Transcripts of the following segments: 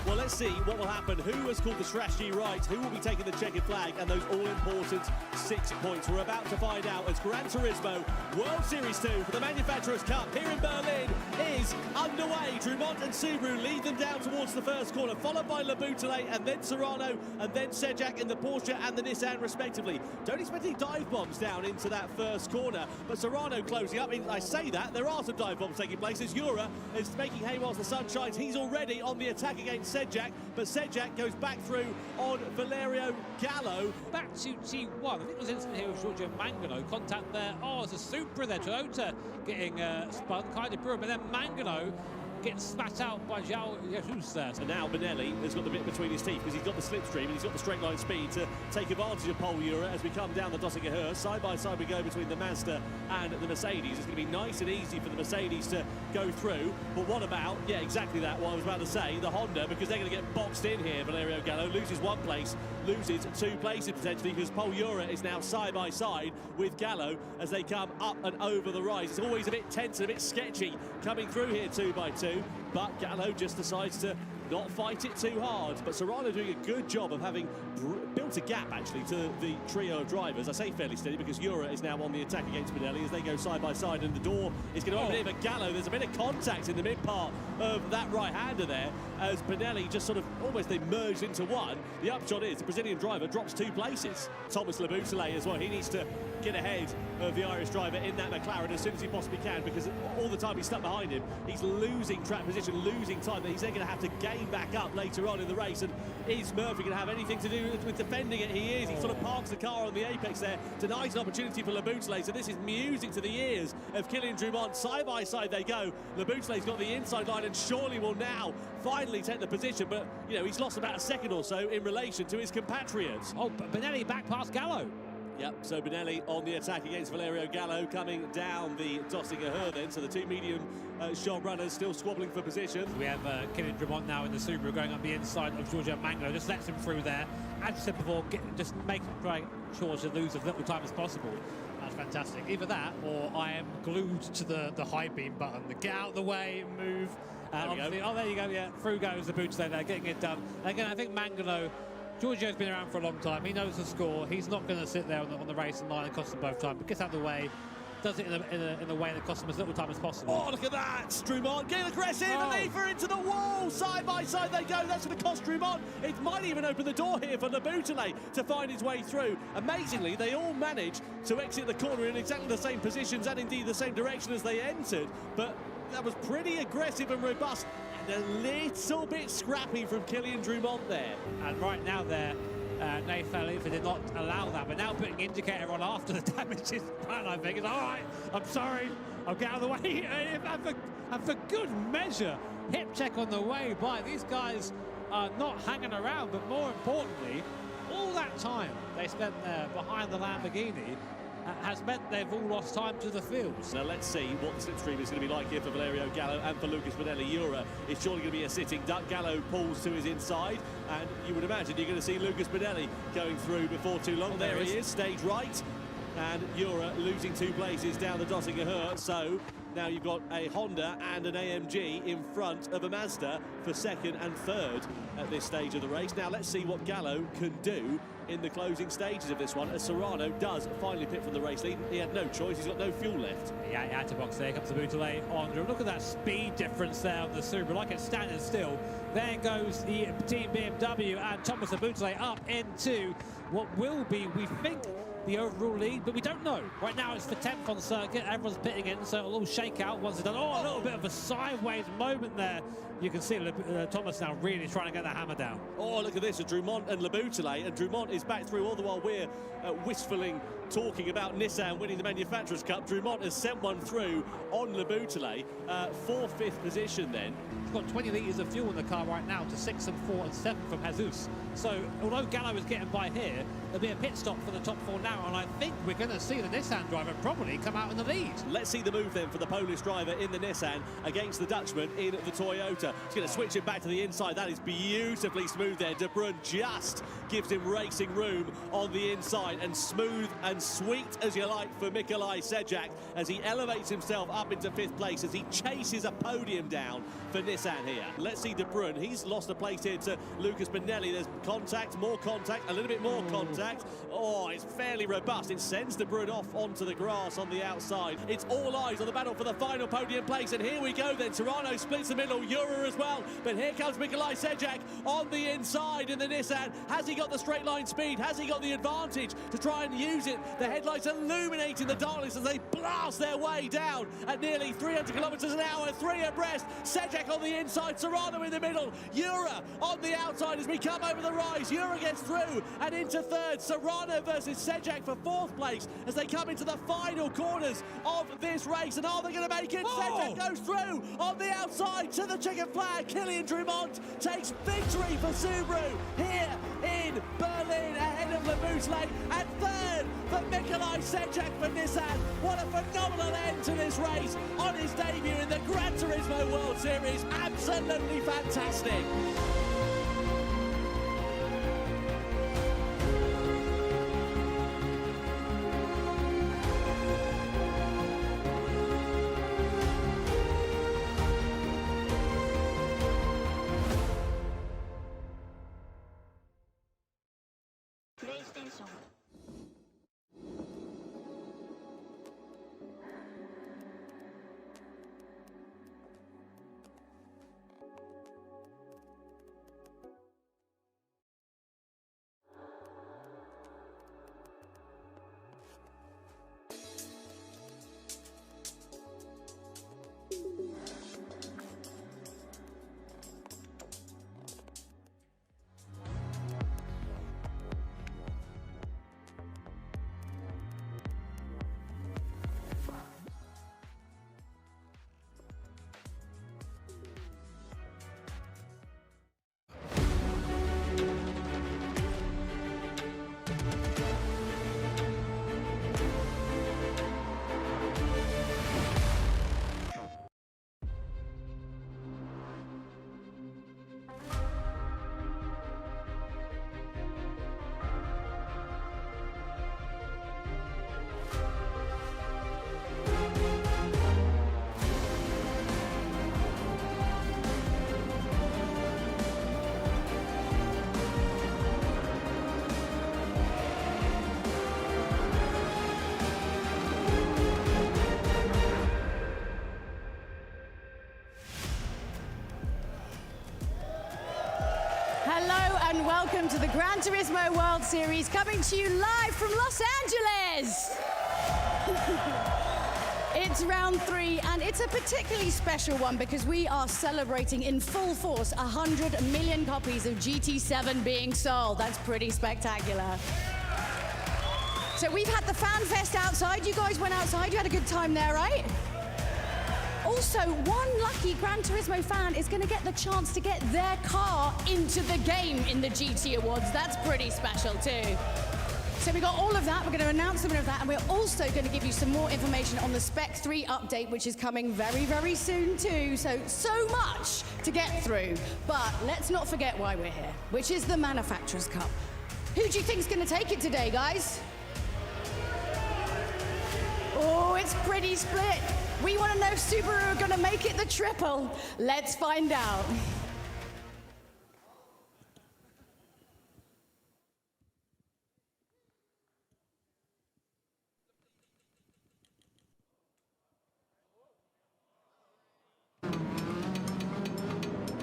Well, let's see what will happen. Who has called the strategy right? Who will be taking the checkered flag and those all-important 6 points? We're about to find out as Gran Turismo World Series 2 for the Manufacturers' Cup here in Berlin is underway. Drummond and Subaru lead them down towards the first corner, followed by Laboutelet and then Serrano and then Sejak in the Porsche and the Nissan respectively. Don't expect any dive bombs down into that first corner, but Serrano closing up. I say that, there are some dive bombs taking place as Jura is making hay whilst the sun shines. He's already on the attack against Sejak, but Sejak goes back through on Valerio Gallo. Back to T1, I think it was an incident here with Giorgio Mangano, contact there. Oh, it's a Supra there, Toyota getting spun, kind of brilliant, but then Mangano getting spat out by João Jesus there. And now Benelli has got the bit between his teeth because he's got the slipstream and he's got the straight line speed to take advantage of Pole Euro as we come down the Döttinger. Side by side we go between the Mazda and the Mercedes. It's going to be nice and easy for the Mercedes to go through. But what about, yeah, exactly that, what I was about to say, the Honda, because they're going to get boxed in here. Valerio Gallo loses one place, loses two places potentially, because Pole Euro is now side by side with Gallo as they come up and over the rise. It's always a bit tense and a bit sketchy coming through here 2 by 2, but Gallo just decides to not fight it too hard. But Serrano doing a good job of having built a gap actually to the trio of drivers. I say fairly steady because Jura is now on the attack against Benelli as they go side by side, and the door is going to open in for Gallo. There's a bit of contact in the mid part of that right-hander there as Benelli just sort of almost they merged into one. The upshot is the Brazilian driver drops 2 places. Thomas Laboutelet as well, he needs to get ahead of the Irish driver in that McLaren as soon as he possibly can, because all the time he's stuck behind him, he's losing track position, losing time that he's then going to have to gain back up later on in the race. And is Murphy going to have anything to do with defending it? He is. He sort of parks the car on the apex there, denies an opportunity for Laboutelet. So this is music to the ears of Kylian Drumont. Side by side they go. Laboutelet's got the inside line and surely will now finally take the position, but you know he's lost about a second or so in relation to his compatriots. Oh, Benelli back past Gallo. Yep, so Benelli on the attack against Valerio Gallo coming down the Döttinger then. So the 2 medium shot runners still squabbling for position. We have Kylian Drumont now in the Subaru going up the inside of Giorgio Mangano. Just lets him through there. As I said before, just make sure to lose as little time as possible. That's fantastic. Either that or I am glued to the high beam button. The get out of the way, move. Oh, there you go, yeah. Through goes the boots there, getting it done. Again, I think Mangano, Giorgio's been around for a long time. He knows the score. He's not going to sit there on the racing line and cost them both time, but gets out of the way, does it in a way that costs them as little time as possible. Oh, look at that! Drumont getting aggressive, and Lever into the wall! Side by side they go. That's going to cost Drumont. It might even open the door here for Laboutelet to find his way through. Amazingly, they all manage to exit the corner in exactly the same positions and indeed the same direction as they entered. But that was pretty aggressive and robust, and a little bit scrappy from Kylian Drumont there. And right now there, Nathan Lever did not allow that, but now putting indicator on after the damage is done, I think. It's all right, I'm sorry, I'll get out of the way. And for good measure, hip check on the way by. These guys are not hanging around, but more importantly, all that time they spent there behind the Lamborghini has meant they've all lost time to the fields. Now let's see what the slipstream is going to be like here for Valerio Gallo and for Lucas Benelli. Jura is surely going to be a sitting duck. Gallo pulls to his inside, and you would imagine you're going to see Lucas Benelli going through before too long. There he is, stage right, and Jura losing 2 places down the Döttinger. So now you've got a Honda and an AMG in front of a Mazda for 2nd and 3rd at this stage of the race. Now let's see what Gallo can do in the closing stages of this one, as Serrano does finally pit from the race lead. He had no choice, he's got no fuel left. Yeah, he had to box there. Comes the Laboutelet on. Look at that speed difference there on the Subaru, like it's standing still. There goes the team BMW and Thomas Laboutelet up into what will be, we think, the overall lead, but we don't know. Right now it's for 10th on circuit, everyone's pitting in, so it'll all shake out once it's done. Oh, a little bit of a sideways moment there. You can see Thomas now really trying to get the hammer down. Oh, look at this, Drumont and Laboutelet, and Drumont is back through all the while we're wistfully talking about Nissan winning the Manufacturers' Cup. Drumont has sent one through on Laboutelet for 5th position then. He's got 20 litres of fuel in the car right now to 6 and 4 and 7 from Jesus. So although Gallo is getting by here, there'll be a pit stop for the top 4 now, and I think we're going to see the Nissan driver probably come out in the lead. Let's see the move then for the Polish driver in the Nissan against the Dutchman in the Toyota. He's going to switch it back to the inside. That is beautifully smooth there. De Bruyne just gives him racing room on the inside, and smooth and sweet as you like for Mikolaj Sejak as he elevates himself up into 5th place as he chases a podium down for Nissan here. Let's see De Bruyne. He's lost a place here to Lucas Benelli. There's contact, more contact, a little bit more contact. Oh, it's fairly robust. It sends De Bruyne off onto the grass on the outside. It's all eyes on the battle for the final podium place, and here we go then. Serrano splits the middle, Jura as well, but here comes Mikolaj Sejak on the inside in the Nissan. Has he got the straight line speed? Has he got the advantage to try and use it? The headlights illuminating the darkness as they blast their way down at nearly 300 kilometers an hour, 3 abreast. Sejak on the inside, Serrano in the middle, Jura on the outside as we come over the rise. Jura gets through and into 3rd. third. Serrano versus Sejak for fourth place as they come into the final corners of this race. And are they going to make it? Sejak goes through on the outside to the checkered flag. Kylian Drumont takes victory for Subaru here in Berlin ahead of Lemusley. And third for Mikolaj Sejak for Nissan. What a phenomenal end to this race on his debut in the Gran Turismo World Series. Absolutely fantastic. PlayStation Hello and welcome to the Gran Turismo World Series, coming to you live from Los Angeles. It's round 3 and it's a particularly special one because we are celebrating in full force 100 million copies of GT7 being sold. That's pretty spectacular. So we've had the Fan Fest outside. You guys went outside, you had a good time there, right? Also, one lucky Gran Turismo fan is going to get the chance to get their car into the game in the GT Awards. That's pretty special too. So we got all of that. We're going to announce the winner of that, and we're also going to give you some more information on the Spec 3 update, which is coming very, very soon too. So much to get through. But let's not forget why we're here, which is the Manufacturers' Cup. Who do you think is going to take it today, guys? Oh, it's pretty split. We want to know if Subaru are going to make it the triple. Let's find out.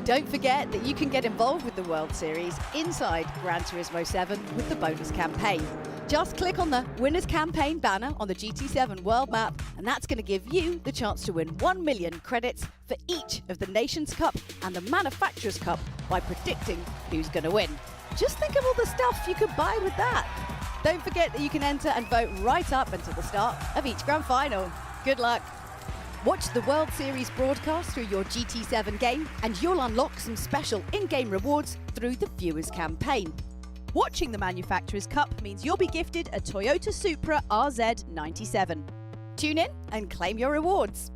Don't forget that you can get involved with the World Series inside Gran Turismo 7 with the bonus campaign. Just click on the Winners Campaign banner on the GT7 World Map, and that's going to give you the chance to win 1 million credits for each of the Nations Cup and the Manufacturers' Cup by predicting who's going to win. Just think of all the stuff you could buy with that. Don't forget that you can enter and vote right up until the start of each Grand Final. Good luck. Watch the World Series broadcast through your GT7 game, and you'll unlock some special in-game rewards through the Viewers Campaign. Watching the Manufacturers' Cup means you'll be gifted a Toyota Supra RZ97. Tune in and claim your rewards.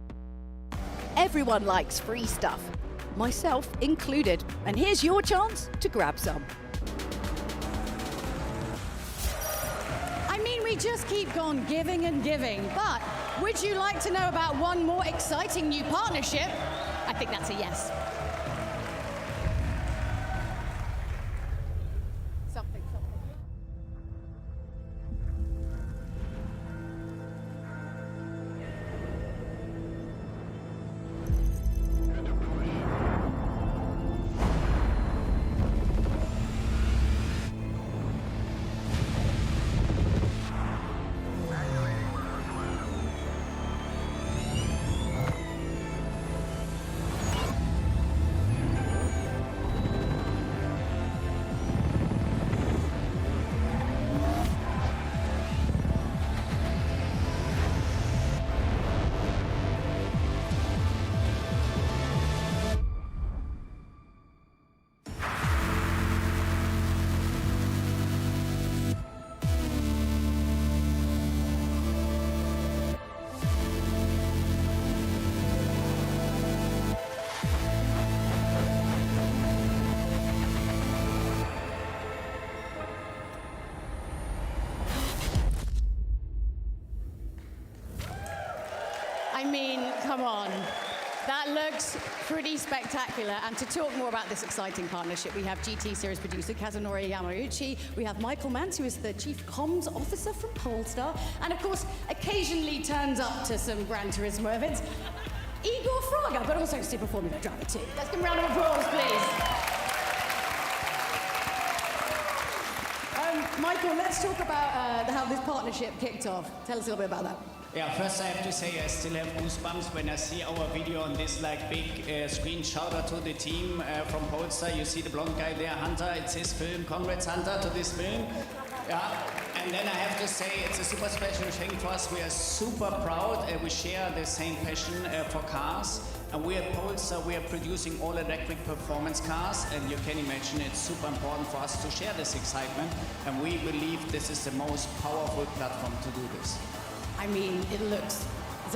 Everyone likes free stuff, myself included, and here's your chance to grab some. I mean, we just keep on giving and giving, but would you like to know about one more exciting new partnership? I think that's a yes. I mean, come on. That looks pretty spectacular. And to talk more about this exciting partnership, we have GT Series producer Kazunori Yamauchi. We have Michael Mantz, who is the Chief Comms Officer from Polestar. And of course, occasionally turns up to some Gran Turismo events, Igor Fraga, but also Super Formula driver too. Let's give him a round of applause, please. Michael, let's talk about how this partnership kicked off. Tell us a little bit about that. Yeah, first I have to say I still have goosebumps when I see our video on this like big screen. Shout out to the team from Polestar. You see the blonde guy there, Hunter. It's his film. Congrats, Hunter, to this film. Yeah, and then I have to say it's a super special thing for us. We are super proud. We share the same passion for cars. And we at Polestar, we are producing all electric performance cars, and you can imagine it's super important for us to share this excitement. And we believe this is the most powerful platform to do this. I mean, it's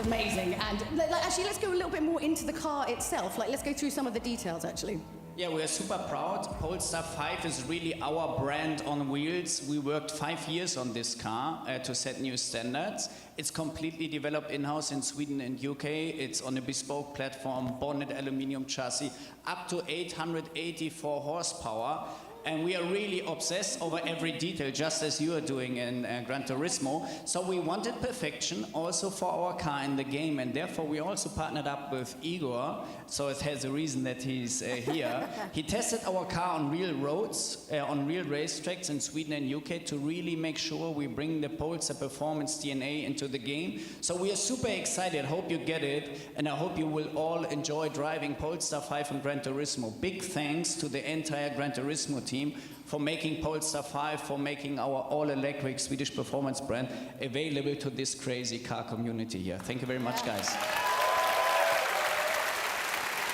amazing. And actually, let's go a little bit more into the car itself. Let's go through some of the details, actually. Yeah, we are super proud. Polestar 5 is really our brand on wheels. We worked 5 years on this car to set new standards. It's completely developed in-house in Sweden and UK. It's on a bespoke platform, bonded aluminium chassis, up to 884 horsepower. And we are really obsessed over every detail, just as you are doing in Gran Turismo. So we wanted perfection also for our car in the game, and therefore we also partnered up with Igor, so it has a reason that he's here. He tested our car on real roads, on real racetracks in Sweden and UK to really make sure we bring the Polestar performance DNA into the game. So we are super excited, hope you get it, and I hope you will all enjoy driving Polestar 5 on Gran Turismo. Big thanks to the entire Gran Turismo team for making Polestar 5, for making our all-electric Swedish performance brand available to this crazy car community here. Thank you very much, guys.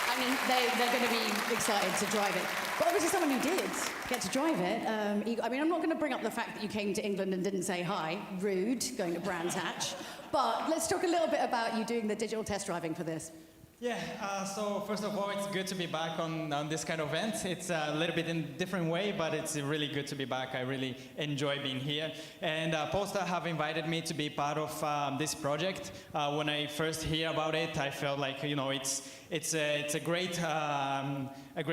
I mean, they're going to be excited to drive it. But obviously someone who did get to drive it, I mean, I'm not going to bring up the fact that you came to England and didn't say hi. Rude, going to Brands Hatch. But let's talk a little bit about you doing the digital test driving for this. Yeah, so first of all, it's good to be back on this kind of event. It's a little bit in a different way, but it's really good to be back. I really enjoy being here. And Polestar have invited me to be part of this project. When I first hear about it, I felt like, you know, it's a great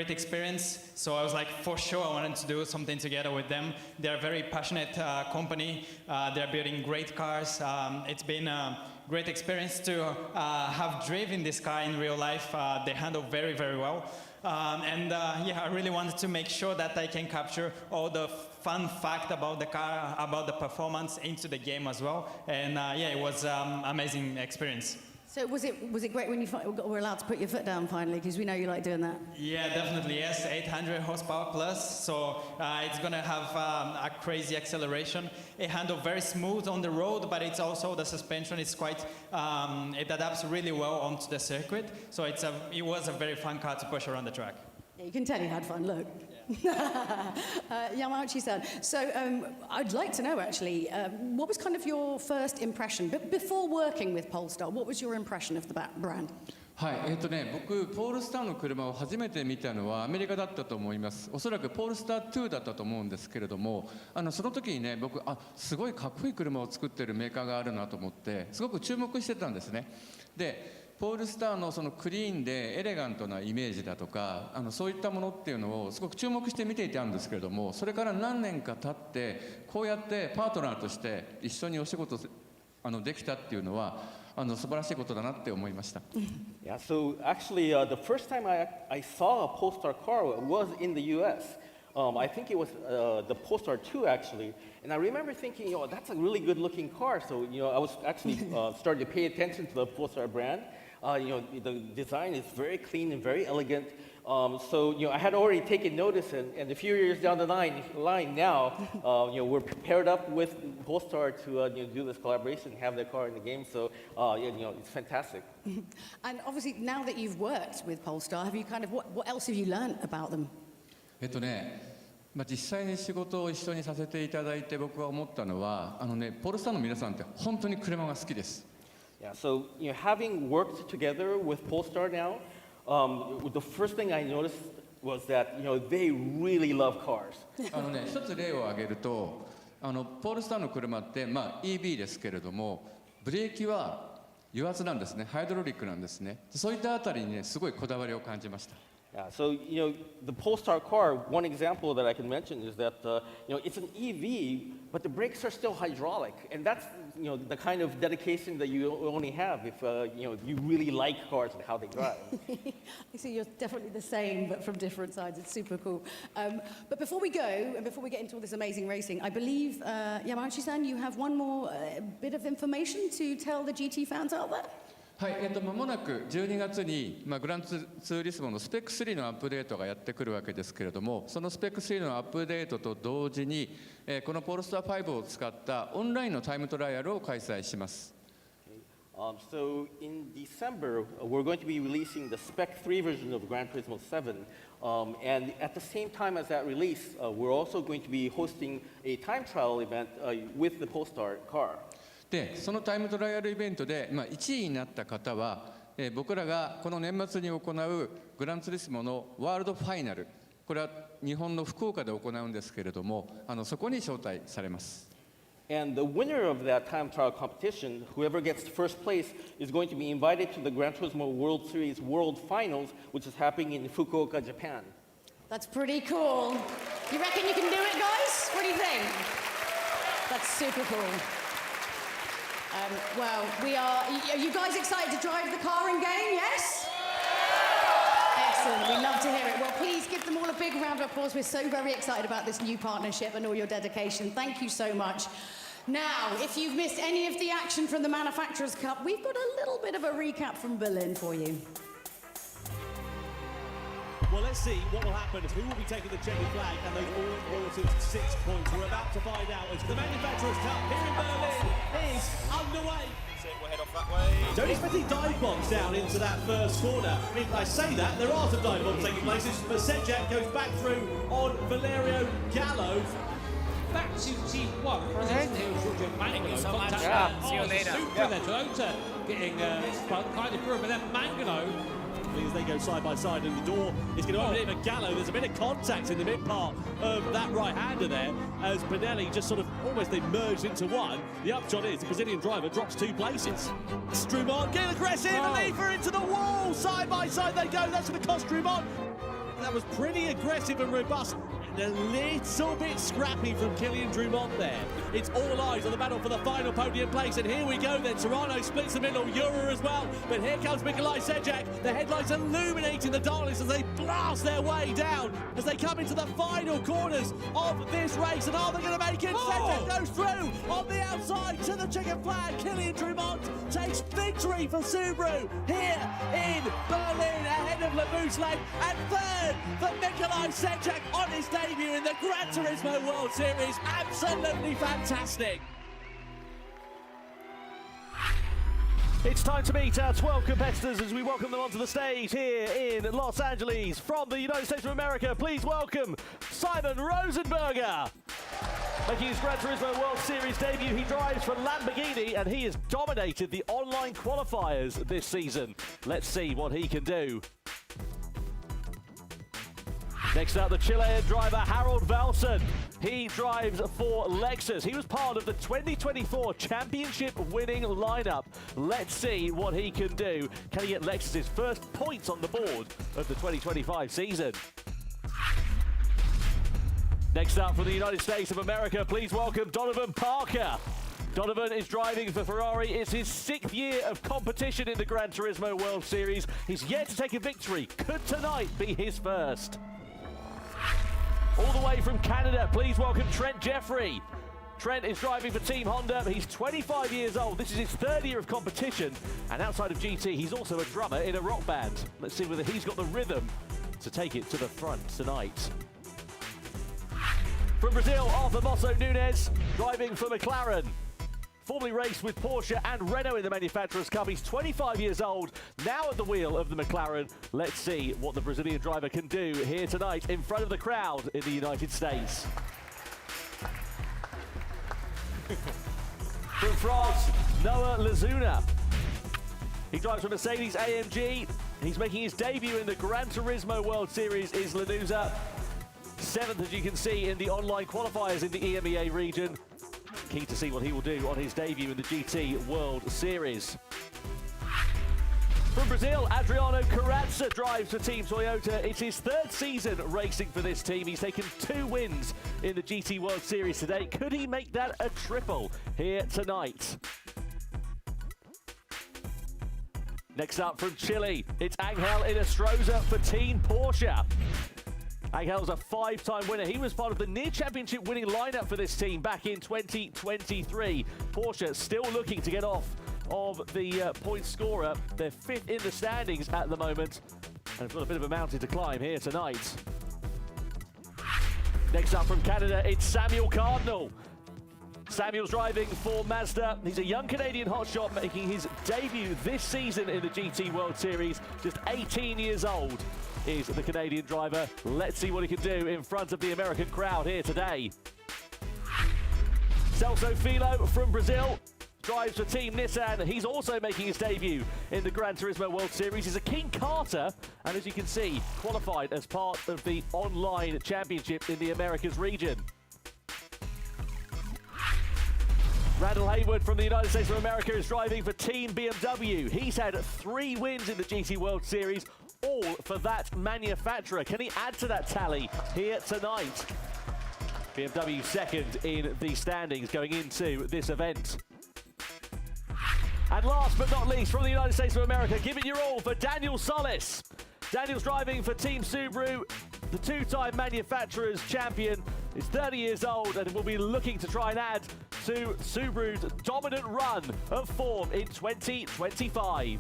experience. So I was like, for sure, I wanted to do something together with them. They're a very passionate company. They're building great cars. It's been a great experience to have driven this car in real life. They handle very, very well. Yeah, I really wanted to make sure that I can capture all the fun fact about the car, about the performance into the game as well. And yeah, it was amazing experience. So was it great when you were allowed to put your foot down finally? Because we know you like doing that. Yeah, definitely, yes. 800 horsepower plus, so it's going to have a crazy acceleration. It handles very smooth on the road, but it's also, the suspension is quite, it adapts really well onto the circuit. So it was a very fun car to push around the track. Yeah, you can tell you had fun, look. Yamauchi-san, so I'd like to know actually, what was kind of your first impression? But before working with Polestar, what was your impression of the brand? はい、僕、ポールスターの車を初めて見たのはアメリカだったと思います。おそらくポールスター2だったと思うんですけれども、その時にね、僕、すごいかっこいい車を作ってるメーカーがあるなと思って、すごく注目してたんですね。で、ポールスターのそのクリーンでエレガントなイメージだとか、そういったものっていうのをすごく注目して見ていたんですけれども、それから何年か経ってこうやってパートナーとして一緒にお仕事できたっていうのは素晴らしいことだなって思いました。Yeah, so actually the first time I saw a Polestar car was in the US. I think it was the Polestar 2 actually, and I remember thinking, that's a really good-looking car. So I was actually starting to pay attention to the Polestar brand. The design is very clean and very elegant. So I had already taken notice, and a few years down the line now, we're paired up with Polestar to do this collaboration, have their car in the game. So it's fantastic. And obviously, now that you've worked with Polestar, have you what else have you learned about them? 実際に仕事を一緒にさせていただいて僕が思ったのはポルスターの皆さんって本当に車が好きです。Yeah, so having worked together with Polestar now, the first thing I noticed was that they really love cars. 一つ例を挙げるとポールスターの車ってEV ですけれどもブレーキは油圧なんですね、ハイドロリックなんですね。そういったあたりにね、すごいこだわりを感じました。Yeah, so the Polestar car, one example that I can mention is that it's an EV, but the brakes are still hydraulic, and that's the kind of dedication that you only have if you really like cars and how they drive. I see you're definitely the same, but from different sides. It's super cool. But before we go, and before we get into all this amazing racing, I believe, Yamauchi-san, you have one more bit of information to tell the GT fans out there? はい、まもなく12月に、グランツーリスモのスペック3のアップデートがやってくるわけですけれども、そのスペック3のアップデートと同時に、このポルスター5を使ったオンラインのタイムトライアルを開催します。So in December, we're going to be releasing the Spec 3 version of Gran Turismo 7. And at the same time as that release, we're also going to be hosting a time trial event with the Polestar car. でそのタイムトライアルイベントで、1位になった方は、僕らがこの年末に行うグランツーリスモのワールドファイナル、これは日本の福岡で行うんですけれども、そこに招待されます。And the winner of that time trial competition, whoever gets first place, is going to be invited to the Gran Turismo World Series World Finals, which is happening in Fukuoka, Japan. That's pretty cool. You reckon you can do it, guys? What do you think? That's super cool. Well, are you guys excited to drive the car in game, yes? Excellent, we love to hear it. Well, please give them all a big round of applause. We're so very excited about this new partnership and all your dedication. Thank you so much. Now, if you've missed any of the action from the Manufacturers' Cup, we've got a little bit of a recap from Berlin for you. Well, let's see what will happen. Who will be taking the checkered flag and those all-important 6 points? We're about to find out as the Manufacturers' Cup here in Berlin is underway. We'll head off that way. Don't expect any dive bombs down into that first corner. I mean, I say that, there are some dive bombs taking place, but Sejak goes back through on Valerio Gallo. Back to T1, presented here with Giorgio Mangano. so much. Contact Yeah, see you later. Super there, Toyota getting spun kind of through, but then Mangano. As they go side by side and the door is going to open it for Gallo. There's a bit of contact in the mid part of that right-hander there as Benelli just sort of almost they merged into one. The upshot is the Brazilian driver drops 2 places. Strumont getting aggressive and Leafer into the wall. Side by side they go. That's going to cost Strumont. That was pretty aggressive and robust. And a little bit scrappy from Kylian Drumont there. It's all eyes on the battle for the final podium place. And here we go then. Serrano splits the middle, Euro as well. But here comes Mikolaj Sejak. The headlights illuminating the darkness as they blast their way down as they come into the final corners of this race. And are they going to make it? Sejak goes through on the outside to the checkered flag. Kylian Drumont takes victory for Subaru here in Berlin ahead of Labusleg. And third for Mikolaj Sejak on his debut in the Gran Turismo World Series. Absolutely fantastic. It's time to meet our 12 competitors as we welcome them onto the stage here in Los Angeles. From the United States of America, please welcome Simon Rosenberger. Making his Gran Turismo World Series debut, he drives for Lamborghini and he has dominated the online qualifiers this season. Let's see what he can do. Next up, the Chilean driver Harold Valson. He drives for Lexus. He was part of the 2024 championship winning lineup. Let's see what he can do. Can he get Lexus's first points on the board of the 2025 season? Next up from the United States of America, please welcome Donovan Parker. Donovan is driving for Ferrari. It's his 6th year of competition in the Gran Turismo World Series. He's yet to take a victory. Could tonight be his first? All the way from Canada, please welcome Trent Jeffrey. Trent is driving for Team Honda. He's 25 years old. This is his 3rd year of competition. And outside of GT, he's also a drummer in a rock band. Let's see whether he's got the rhythm to take it to the front tonight. From Brazil, Arthur Mosso Nunes, driving for McLaren. Formerly raced with Porsche and Renault in the Manufacturers' Cup. He's 25 years old, now at the wheel of the McLaren. Let's see what the Brazilian driver can do here tonight in front of the crowd in the United States. From France, Noah Lazuna. He drives for Mercedes AMG. He's making his debut in the Gran Turismo World Series is Lanuza. 7th, as you can see, in the online qualifiers in the EMEA region. Keen to see what he will do on his debut in the GT World Series. From Brazil, Adriano Carranza drives for Team Toyota. It's his third season racing for this team. He's taken 2 wins in the GT World Series today. Could he make that a triple here tonight? Next up from Chile, it's Angel Inestrosa for Team Porsche. Angel's a 5-time winner. He was part of the near championship winning lineup for this team back in 2023. Porsche still looking to get off of the point scorer. They're 5th in the standings at the moment, and have got a bit of a mountain to climb here tonight. Next up from Canada, it's Samuel Cardinal. Samuel's driving for Mazda. He's a young Canadian hotshot making his debut this season in the GT World Series. Just 18 years old is the Canadian driver. Let's see what he can do in front of the American crowd here today. Celso Filho from Brazil drives for Team Nissan. He's also making his debut in the Gran Turismo World Series. He's a King Carter, and as you can see, qualified as part of the online championship in the Americas region. Randall Hayward from the United States of America is driving for Team BMW. He's had 3 wins in the GT World Series, all for that manufacturer. Can he add to that tally here tonight? BMW second in the standings going into this event. And last but not least, from the United States of America, give it your all for Daniel Solis. Daniel's driving for Team Subaru, the 2-time manufacturer's champion. He's 30 years old and will be looking to try and add to Subaru's dominant run of form in 2025.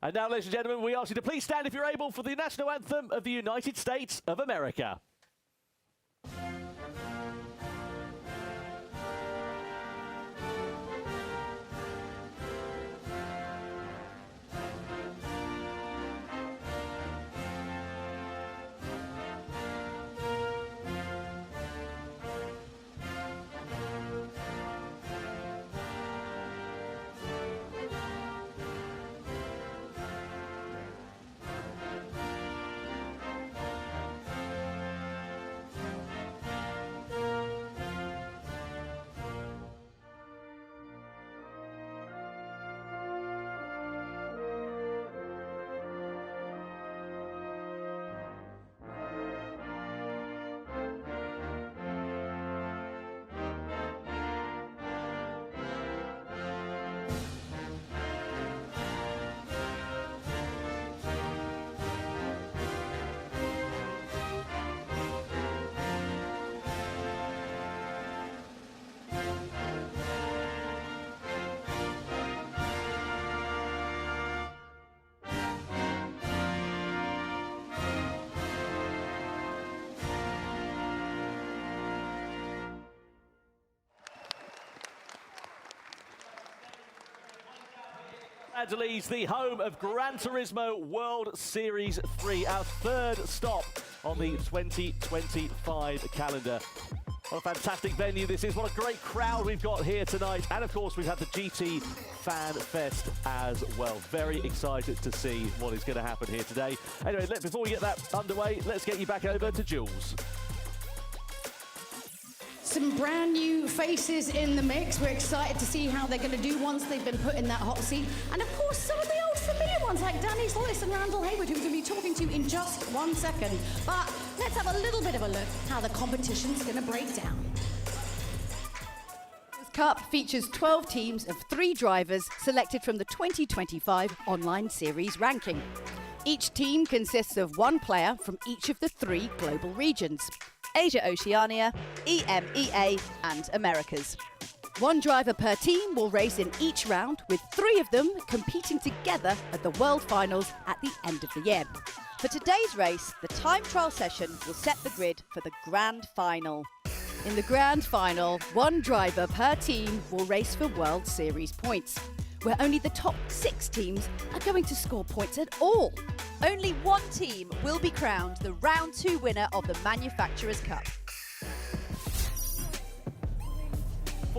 And now, ladies and gentlemen, we ask you to please stand if you're able for the national anthem of the United States of America. Angeles, the home of Gran Turismo World Series 3, our 3rd stop on the 2025 calendar. What a fantastic venue this is. What a great crowd we've got here tonight. And of course, we've had the GT Fan Fest as well. Very excited to see what is going to happen here today. Anyway, before we get that underway, let's get you back over to Jules. Some brand new faces in the mix. We're excited to see how they're going to do once they've been put in that hot seat. And of course, some of the old familiar ones like Danny Solis and Randall Hayward, who we're going to be talking to in just 1 second. But let's have a little bit of a look how the competition's going to break down. This Cup features 12 teams of 3 drivers selected from the 2025 online series ranking. Each team consists of 1 player from each of the 3 global regions: Asia, Oceania, EMEA and Americas. 1 driver per team will race in each round, with 3 of them competing together at the World Finals at the end of the year. For today's race, the time trial session will set the grid for the Grand Final. In the Grand Final, 1 driver per team will race for World Series points, where only the top 6 teams are going to score points at all. Only 1 team will be crowned the Round 2 winner of the Manufacturers' Cup.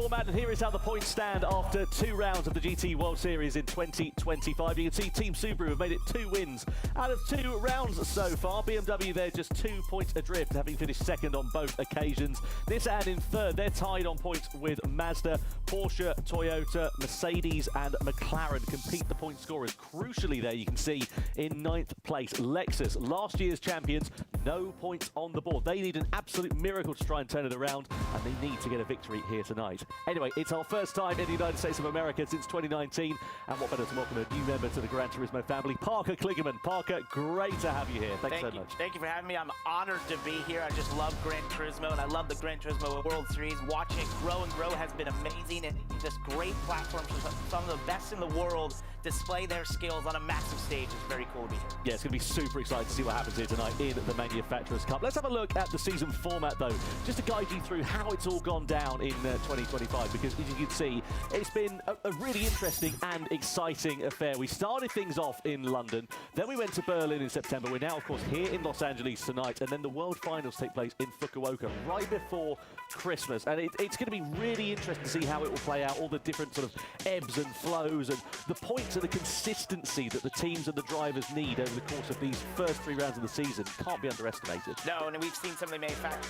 format, and here is how the points stand after 2 rounds of the GT World Series in 2025. You can see Team Subaru have made it 2 wins out of 2 rounds so far. BMW, they're just 2 points adrift, having finished second on both occasions. Nissan in third, they're tied on points with Mazda. Porsche, Toyota, Mercedes and McLaren compete the point scorers. Crucially there, you can see in 9th place, Lexus, last year's champions, no points on the board. They need an absolute miracle to try and turn it around, and they need to get a victory here tonight. Anyway, it's our first time in the United States of America since 2019, and what better to welcome a new member to the Gran Turismo family, Parker Kligerman. Parker, great to have you here. Thanks so much. Thank you for having me. I'm honored to be here. I just love Gran Turismo, and I love the Gran Turismo World Series. Watching it grow and grow has been amazing, and just great platforms for some of the best in the world display their skills on a massive stage. It's very cool to be here. Yeah, it's going to be super exciting to see what happens here tonight in the Manufacturers' Cup. Let's have a look at the season format, though, just to guide you through how it's all gone down in 2025, because as you can see, it's been a really interesting and exciting affair. We started things off in London, then we went to Berlin in September. We're now, of course, here in Los Angeles tonight, and then the World Finals take place in Fukuoka right before Christmas. And it's going to be really interesting to see how it will play out, all the different sort of ebbs and flows, and the points and the consistency that the teams and the drivers need over the course of these first 3 rounds of the season can't be underestimated. No, and we've seen some of the manufacturers.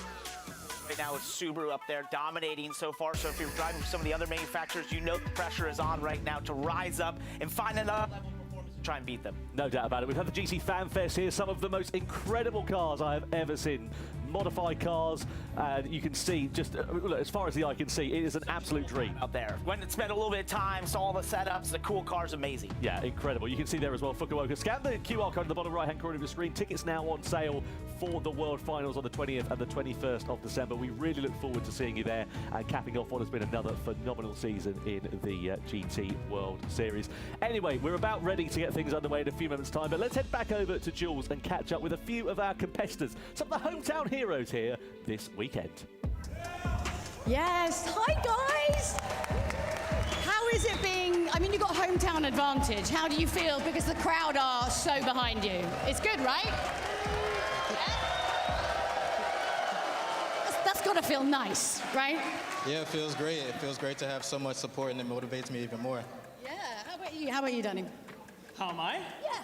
Right now it's Subaru up there dominating so far, so if you're driving for some of the other manufacturers, you know the pressure is on right now to rise up and find another level of performance to try and beat them. No doubt about it. We've had the GT Fan Fest here, some of the most incredible cars I have ever seen. Modified cars, and you can see just as far as the eye can see, it is an absolute dream out there. Went and spent a little bit of time, saw all the setups, the cool cars, amazing. Yeah, incredible. You can see there as well, Fukuoka. Scan the QR code at the bottom right-hand corner of the screen. Tickets now on sale for the World Finals on the 20th and the 21st of December. We really look forward to seeing you there and capping off what has been another phenomenal season in the GT World Series. Anyway, we're about ready to get things underway in a few moments' time, but let's head back over to Jules and catch up with a few of our competitors, some of the hometown heroes here this weekend. Yes, hi guys! How is it being, I mean, you've got hometown advantage. How do you feel? Because the crowd are so behind you. It's good, right? Yeah? That's got to feel nice, right? Yeah, it feels great. It feels great to have so much support, and it motivates me even more. Yeah, how about you? How about you, Danny? How am I? Yeah.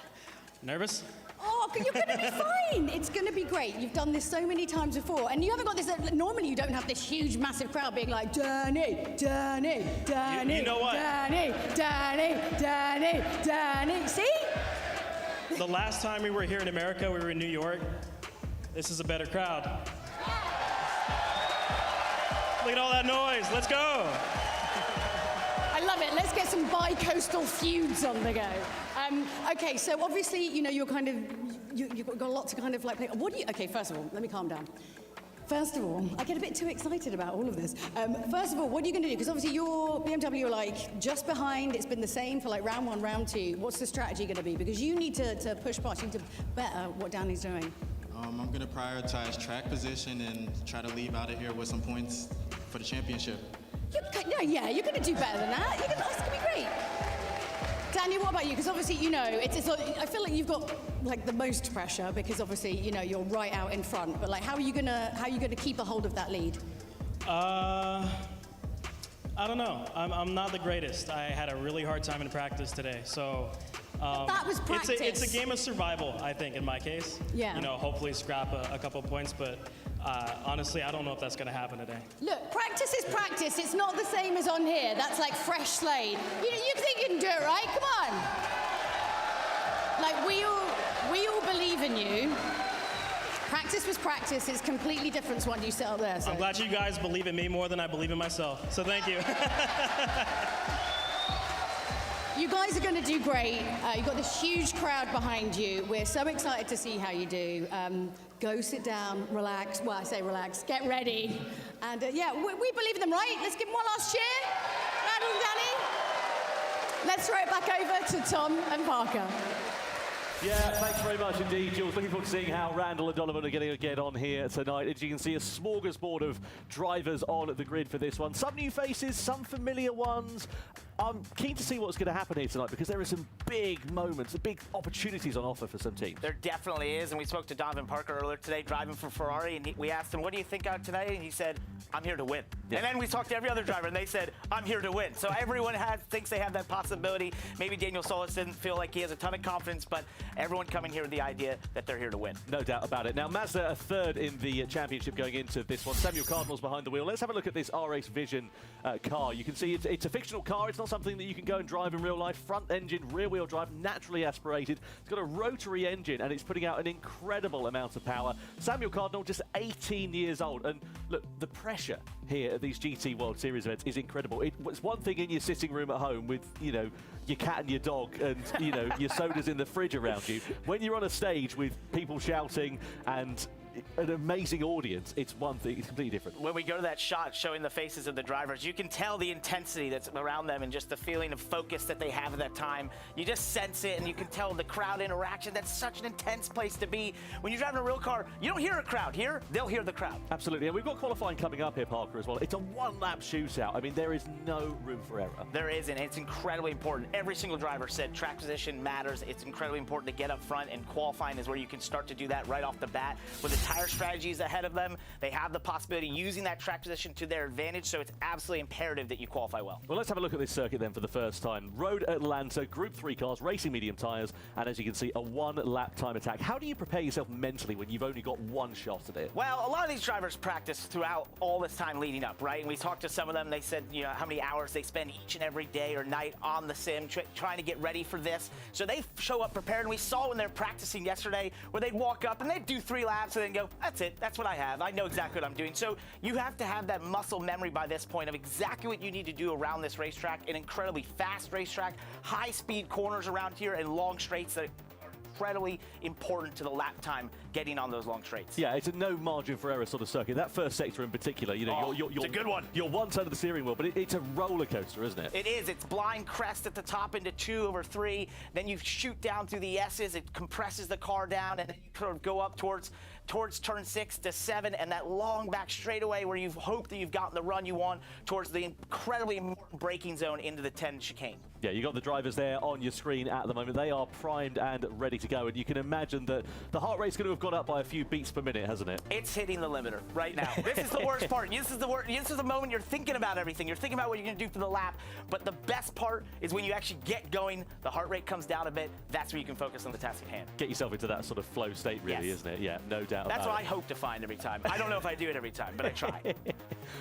Nervous? Oh, you're going to be fine. It's going to be great. You've done this so many times before, and you haven't got this. Normally, you don't have this huge, massive crowd being like, Danny, Danny, Danny, you know what? Danny, Danny, Danny, Danny. See? The last time we were here in America, we were in New York. This is a better crowd. Look at all that noise. Let's go. I love it. Let's get some bi-coastal feuds on the go. Okay, so obviously, you know, you're kind of, you've got a lot to kind of like play. What do you, okay, first of all, let me calm down. First of all, I get a bit too excited about all of this. First of all, what are you going to do? Because obviously your BMW are like just behind. It's been the same for like round 1, round 2. What's the strategy going to be? Because you need to push past, you need to better what Danny's doing. I'm going to prioritize track position and try to leave out of here with some points for the championship. Yeah, you're going to do better than that. That's going to be great. Danny, what about you? Because obviously, you know, I feel like you've got like the most pressure because obviously, you know, you're right out in front. But like, how are you gonna keep a hold of that lead? I don't know. I'm not the greatest. I had a really hard time in practice today, so. That was practice. It's a game of survival, I think, in my case. Yeah. You know, hopefully scrap a couple points, but honestly, I don't know if that's going to happen today. Look, practice is practice. It's not the same as on here. That's like fresh slate. You think you can do it, right? Come on. Like, we all believe in you. Practice was practice. It's completely different to what you sit up there. So. I'm glad you guys believe in me more than I believe in myself, so thank you. You guys are going to do great. You've got this huge crowd behind you. We're so excited to see how you do. Go sit down, relax. Well, I say relax. Get ready. And yeah, we believe in them, right? Let's give them one last cheer. Randall and Danny. Let's throw it back over to Tom and Parker. Yeah, thanks very much indeed, Jules. Looking forward to seeing how Randall and Donovan are going to get on here tonight. As you can see, a smorgasbord of drivers on the grid for this one. Some new faces, some familiar ones. I'm keen to see what's going to happen here tonight because there are some big moments, big opportunities on offer for some teams. There definitely is, and we spoke to Donovan Parker earlier today, driving for Ferrari, and we asked him, what do you think out today? And he said, I'm here to win. Yeah. And then we talked to every other driver, and they said, I'm here to win. So everyone thinks they have that possibility. Maybe Daniel Solis didn't feel like he has a ton of confidence, but everyone coming here with the idea that they're here to win. No doubt about it. Now, Mazda are third in the championship going into this one. Samuel Cardinal's behind the wheel. Let's have a look at this R-Race Vision car. You can see it's a fictional car. It's not something that you can go and drive in real life. Front engine, rear-wheel drive, naturally aspirated. It's got a rotary engine, and it's putting out an incredible amount of power. Samuel Cardinal, just 18 years old. And look, the pressure here at these GT World Series events is incredible. It's one thing in your sitting room at home with, you know, your cat and your dog and, you know, your sodas in the fridge around you. When you're on a stage with people shouting and an amazing audience, it's one thing, it's completely different. When we go to that shot showing the faces of the drivers, you can tell the intensity that's around them and just the feeling of focus that they have at that time. You just sense it, and you can tell the crowd interaction. That's such an intense place to be. When you're driving a real car, you don't hear a crowd. Here, they'll hear the crowd. Absolutely, and we've got qualifying coming up here, Parker, as well. It's a one-lap shootout. I mean, there is no room for error. There isn't. It's incredibly important. Every single driver said track position matters. It's incredibly important to get up front, and qualifying is where you can start to do that right off the bat. With the tire strategies ahead of them, they have the possibility of using that track position to their advantage, so it's absolutely imperative that you qualify well. Well, let's have a look at this circuit then for the first time. Road Atlanta, Group 3 cars, racing medium tyres, and as you can see, a one-lap time attack. How do you prepare yourself mentally when you've only got one shot at it? Well, a lot of these drivers practice throughout all this time leading up, right? And we talked to some of them, they said, you know, how many hours they spend each and every day or night on the sim trying to get ready for this. So they show up prepared, and we saw when they're practicing yesterday where they'd walk up and they'd do 3 laps and then go, that's it, that's what I have. I know exactly what I'm doing. So you have to have that muscle memory by this point of exactly what you need to do around this racetrack, an incredibly fast racetrack, high speed corners around here, and long straights that are incredibly important to the lap time getting on those long straights. Yeah, it's a no margin for error sort of circuit. That first sector in particular, you know, it's a good one. You're one side of the steering wheel, but it's a roller coaster, isn't it? It is. It's blind crest at the top into 2 over 3. Then you shoot down through the S's. It compresses the car down, and then you sort of go up towards turn 6 to 7, and that long back straightaway where you've hoped that you've gotten the run you want towards the incredibly important braking zone into the 10 chicane. Yeah, you got the drivers there on your screen at the moment. They are primed and ready to go, and you can imagine that the heart rate's going to have gone up by a few beats per minute, hasn't it? It's hitting the limiter right now. This is the worst part. This is the moment you're thinking about everything. You're thinking about what you're going to do for the lap, but the best part is when you actually get going, the heart rate comes down a bit. That's where you can focus on the task at hand. Get yourself into that sort of flow state, really, yes. Isn't it? Yeah, no doubt That's about what it. I hope to find every time. I don't know if I do it every time, but I try.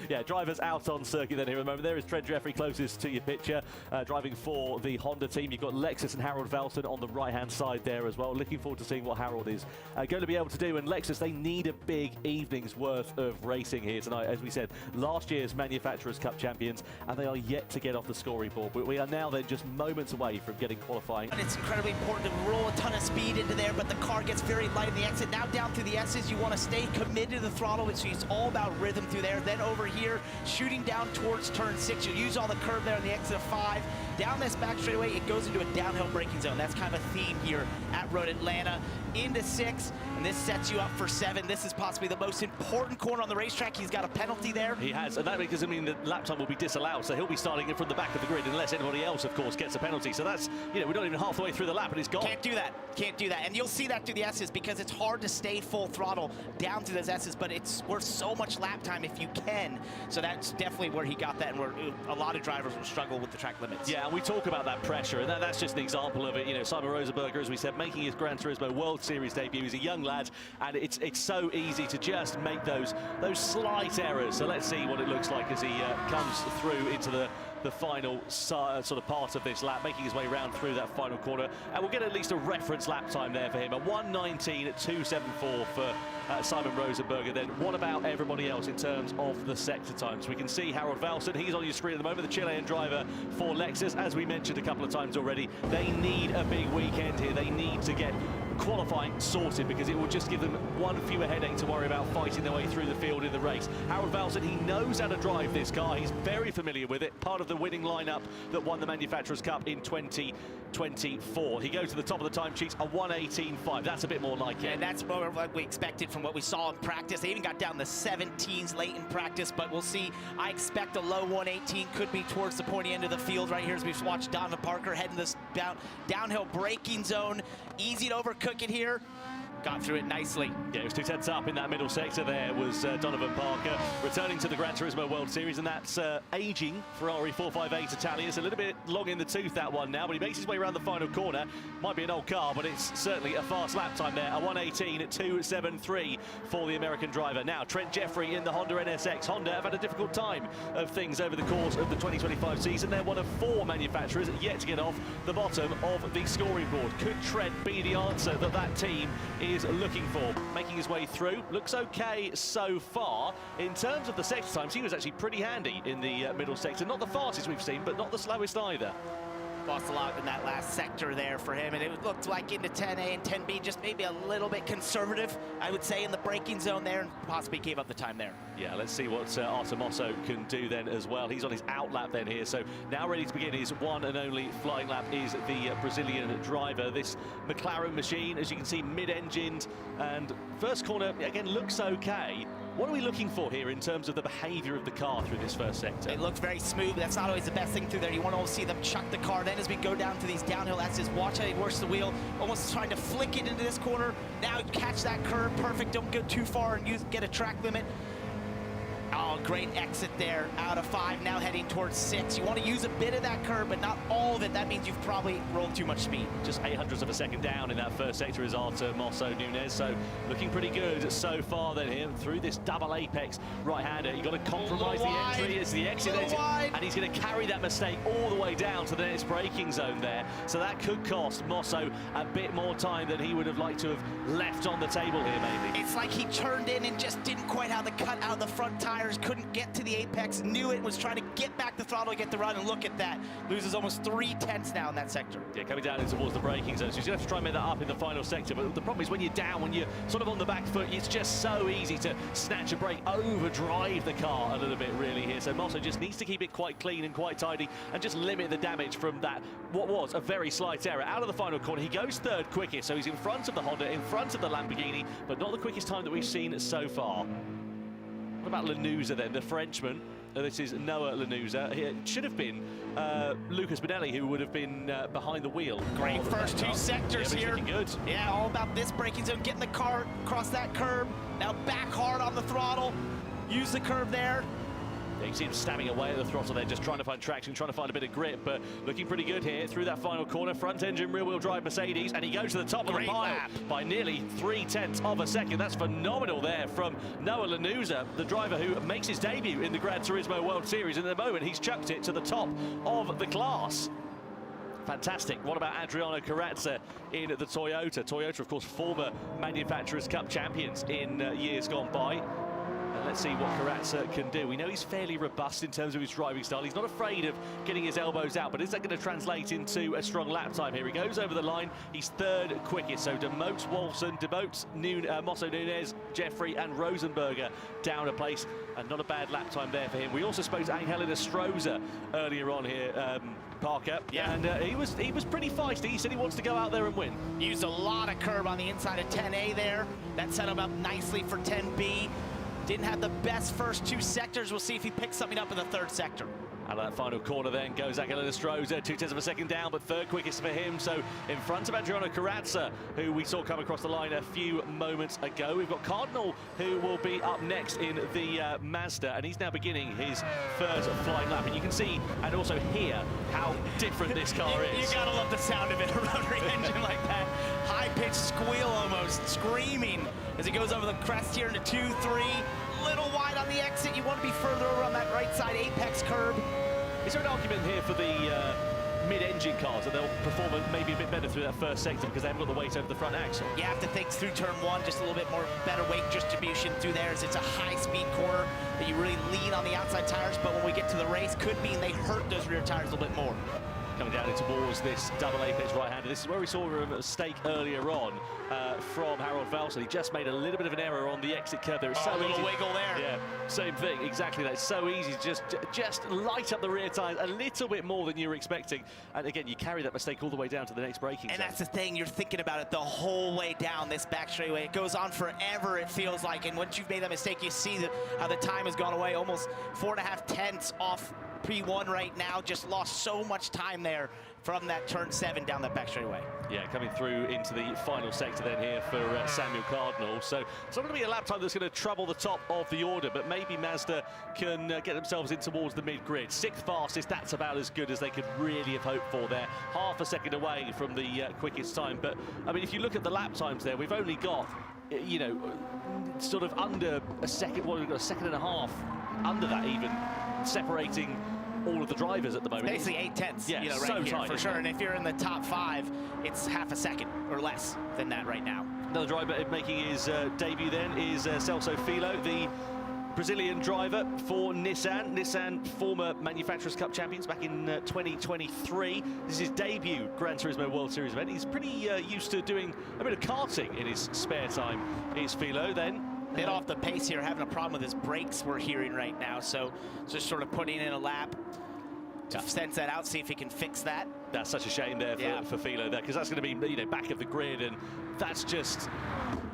Yeah, drivers out on circuit then here at the moment. There is Trent Jeffrey closest to your picture, driving for the Honda team. You've got Lexus and Harold Valton on the right-hand side there as well. Looking forward to seeing what Harold is going to be able to do. And Lexus, they need a big evening's worth of racing here tonight. As we said, last year's Manufacturers' Cup champions, and they are yet to get off the scoring board. But we are now then just moments away from getting qualifying. And it's incredibly important to roll a ton of speed into there, but the car gets very light in the exit. Now down through the S's, you want to stay committed to the throttle, so it's all about rhythm through there. Then over here, shooting down towards turn 6, you'll use all the curve there on the exit of 5. Down this back straightaway, it goes into a downhill braking zone. That's kind of a theme here at Road Atlanta. Into 6, and this sets you up for 7. This is possibly the most important corner on the racetrack. He's got a penalty there. He has, and that doesn't mean that lap time will be disallowed, so he'll be starting from the back of the grid unless anybody else, of course, gets a penalty. So that's, you know, we're not even halfway through the lap and it's gone. Can't do that. Can't do that. And you'll see that through the S's because it's hard to stay full throttle down through those S's, but it's worth so much lap time if you can. So that's definitely where he got that, and where a lot of drivers will struggle with the track limits. Yeah, and we talk about that pressure, and that's just an example of it. You know, Simon Rosenberger, as we said, making his Gran Turismo World Series debut. He's a young lad, and it's so easy to just make those slight errors. So let's see what it looks like as he comes through into the final sort of part of this lap, making his way round through that final corner. And we'll get at least a reference lap time there for him. A 1:19.274 for Simon Rosenberger. Then what about everybody else in terms of the sector times? We can see Harold Valton, he's on your screen at the moment, the Chilean driver for Lexus. As we mentioned a couple of times already, they need a big weekend here. They need to get qualifying sorted, because it will just give them one fewer headache to worry about fighting their way through the field in the race. Harold Valson, he knows how to drive this car. He's very familiar with it, part of the winning lineup that won the Manufacturers' Cup in 2024. He goes to the top of the time sheets, a 1:18.5. That's a bit more like it. And that's more like we expected from what we saw in practice. They even got down to 17s late in practice, but we'll see. I expect a low 1:18, could be towards the pointy end of the field right here as we've watched Donovan Parker heading this downhill braking zone. Easy to overcook it here. Got through it nicely. Yeah, it was 2/10 up in that middle sector there was Donovan Parker, returning to the Gran Turismo World Series, and that's aging Ferrari 458 Italia. It's a little bit long in the tooth, that one now, but he makes his way around the final corner. Might be an old car, but it's certainly a fast lap time there. A 1:18 at 2:73 for the American driver. Now, Trent Jeffrey in the Honda NSX. Honda have had a difficult time of things over the course of the 2025 season. They're one of 4 manufacturers yet to get off the bottom of the scoring board. Could Trent be the answer that that team is looking for? Making his way through, looks okay so far. In terms of the sector times, he was actually pretty handy in the middle sector. Not the fastest we've seen, but not the slowest either. Lost a lot in that last sector there for him, and it looked like into 10A and 10B, just maybe a little bit conservative, I would say, in the braking zone there, and possibly gave up the time there. Yeah, let's see what Artur Mosso can do then as well. He's on his out lap then here, so now ready to begin his one and only flying lap is the Brazilian driver. This McLaren machine, as you can see, mid-engined, and first corner, again, looks okay. What are we looking for here in terms of the behaviour of the car through this first sector? It looked very smooth. That's not always the best thing through there. You want to always see them chuck the car. Then as we go down to these downhill, that's just watch how he works the wheel, almost trying to flick it into this corner. Now catch that curve, perfect. Don't go too far and get a track limit. Oh, great exit there, out of 5, now heading towards 6. You want to use a bit of that curve, but not all of it. That means you've probably rolled too much speed. Just 0.08 of a second down in that first sector is Artur Mosso Nunez, so looking pretty good so far then here through this double apex right-hander. You've got to compromise the entry. It's the exit, and he's going to carry that mistake all the way down to the next braking zone there. So that could cost Mosso a bit more time than he would have liked to have left on the table here, maybe. It's like he turned in and just didn't quite have the cut out of the front tires, couldn't get to the apex, knew it, was trying to get back the throttle to get the run, and look at that. Loses almost 3/10 now in that sector. Yeah, coming down in towards the braking zone, so he's going to have to try and make that up in the final sector, but the problem is when you're down, when you're sort of on the back foot, it's just so easy to snatch a brake, overdrive the car a little bit really here, so Mosso just needs to keep it quite clean and quite tidy and just limit the damage from that, what was a very slight error. Out of the final corner, he goes 3rd quickest, so he's in front of the Honda, in front of the Lamborghini, but not the quickest time that we've seen so far. What about Lanuza then, the Frenchman? This is Noah Lanuza. It should have been Lucas Bonelli who would have been behind the wheel. Great first 2 sectors here. Good. Yeah, all about this braking zone, getting the car across that curb. Now back hard on the throttle. Use the curve there. You can see him stabbing away at the throttle there, just trying to find traction, trying to find a bit of grip, but looking pretty good here through that final corner. Front engine, rear-wheel drive Mercedes, and he goes to the top of the pile by nearly 0.3 of a second. That's phenomenal there from Noah Lanuza, the driver who makes his debut in the Gran Turismo World Series. And at the moment, he's chucked it to the top of the class. Fantastic. What about Adriano Carrazza in the Toyota? Toyota, of course, former Manufacturers' Cup champions in years gone by. And let's see what Carrazza can do. We know he's fairly robust in terms of his driving style. He's not afraid of getting his elbows out, but is that going to translate into a strong lap time here? He goes over the line. He's 3rd quickest, so demotes Walson, demotes Mosso Nunez, Jeffrey and Rosenberger down a place, and not a bad lap time there for him. We also spoke to Angel Estrosza earlier on here, Parker, and he was pretty feisty. He said he wants to go out there and win. Used a lot of curb on the inside of 10A there. That set him up nicely for 10B. Didn't have the best first 2 sectors. We'll see if he picks something up in the 3rd sector. Out of that final corner then goes Angel Estrosza, 0.2 of a second down, but 3rd quickest for him. So in front of Adriano Carrazza, who we saw come across the line a few moments ago. We've got Cardinal, who will be up next in the Mazda, and he's now beginning his 3rd flying lap. And you can see and also hear how different this car is. You gotta love the sound of it, a rotary engine like that. High-pitched squeal almost, screaming as he goes over the crest here into 2-3. Little wide on the exit. You want to be further over on that right side apex curb. Is there an argument here for the mid-engine cars that they'll perform maybe a bit better through that first sector because they haven't got the weight over the front axle? You have to think through turn 1, just a little bit more better weight distribution through there, as it's a high-speed corner that you really lean on the outside tires, but when we get to the race, could mean they hurt those rear tires a little bit more. coming down in towards this double apex right-hander. This is where we saw a mistake earlier on from Harold Valson. He just made a little bit of an error on the exit curve there. It's so a little easy. wiggle there. Yeah, same thing, exactly that. It's so easy to just light up the rear tyres a little bit more than you were expecting. And again, you carry that mistake all the way down to the next braking zone. And that's the thing, you're thinking about it the whole way down this back straightaway. It goes on forever, it feels like. And once you've made that mistake, you see how the time has gone away, almost 4.5 tenths off P1 right now. Just lost so much time there from that turn 7 down that back straightaway. Yeah, coming through into the final sector then here for Samuel Cardinal. So it's not going to be a lap time that's going to trouble the top of the order, but maybe Mazda can get themselves in towards the mid-grid. 6th fastest, that's about as good as they could really have hoped for there. Half a second away from the quickest time. But, I mean, if you look at the lap times there, we've only got, you know, sort of under a second, well, we've got a second and a half under that even, separating all of the drivers at the moment. Basically 8 tenths, yeah, you know, right so here, tight, for sure. And if you're in the top 5, it's half a second or less than that right now. Another driver making his debut then is Celso Filho, the Brazilian driver for Nissan. Nissan, former Manufacturers' Cup champions back in 2023. This is his debut Gran Turismo World Series event. He's pretty used to doing a bit of karting in his spare time. Is Filho then. Bit off the pace here, having a problem with his brakes we're hearing right now. So just sort of putting in a lap to sense that out, see if he can fix that. That's such a shame there for Filho there, because that's going to be, you know, back of the grid, and that's just,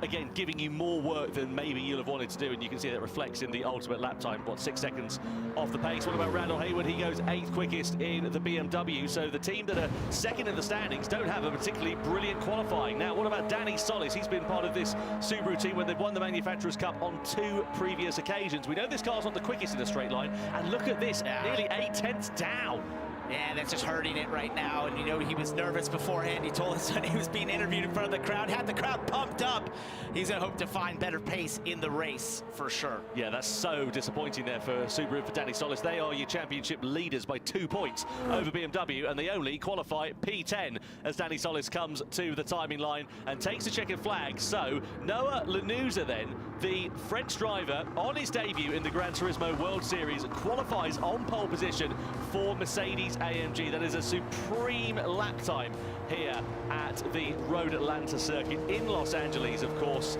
again, giving you more work than maybe you'll have wanted to do, and you can see that reflects in the ultimate lap time. What, 6 seconds off the pace? What about Randall Hayward? He goes 8th quickest in the BMW, so the team that are second in the standings don't have a particularly brilliant qualifying. Now, what about Danny Solis? He's been part of this Subaru team when they've won the Manufacturers' Cup on 2 previous occasions. We know this car's not the quickest in a straight line, and look at this, nearly 8 tenths down. Yeah, that's just hurting it right now. And you know, he was nervous beforehand. He told us when he was being interviewed in front of the crowd, had the crowd pumped up. He's gonna hope to find better pace in the race for sure. Yeah, that's so disappointing there for Subaru, for Danny Solis. They are your championship leaders by 2 points over BMW, and they only qualify P10 as Danny Solis comes to the timing line and takes the checkered flag. So Noah Lanuza then, the French driver on his debut in the Gran Turismo World Series, qualifies on pole position for Mercedes AMG. That is a supreme lap time here at the Road Atlanta circuit in Los Angeles, of course.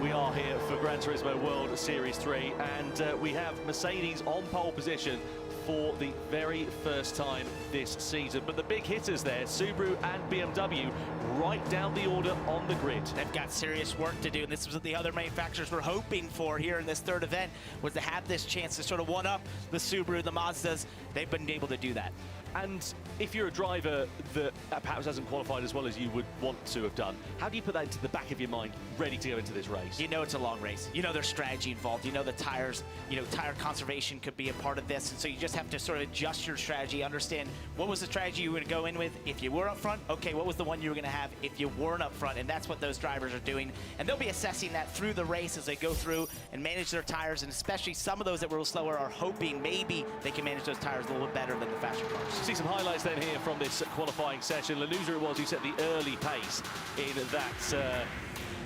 We are here for Gran Turismo World Series 3, and we have Mercedes on pole position for the very first time this season. But the big hitters there, Subaru and BMW, right down the order on the grid. They've got serious work to do, and this was what the other manufacturers were hoping for here in this third event, was to have this chance to sort of one-up the Subaru, the Mazdas. They've been able to do that. And if you're a driver that perhaps hasn't qualified as well as you would want to have done, how do you put that into the back of your mind, ready to go into this race? You know it's a long race. You know there's strategy involved. You know the tires, you know, tire conservation could be a part of this. And so you just have to sort of adjust your strategy, understand what was the strategy you were going to go in with. If you were up front, okay, what was the one you were going to have if you weren't up front? And that's what those drivers are doing. And they'll be assessing that through the race as they go through and manage their tires. And especially some of those that were a little slower are hoping maybe they can manage those tires a little bit better than the faster cars. See some highlights then here from this qualifying session. Lanuza it was who set the early pace in that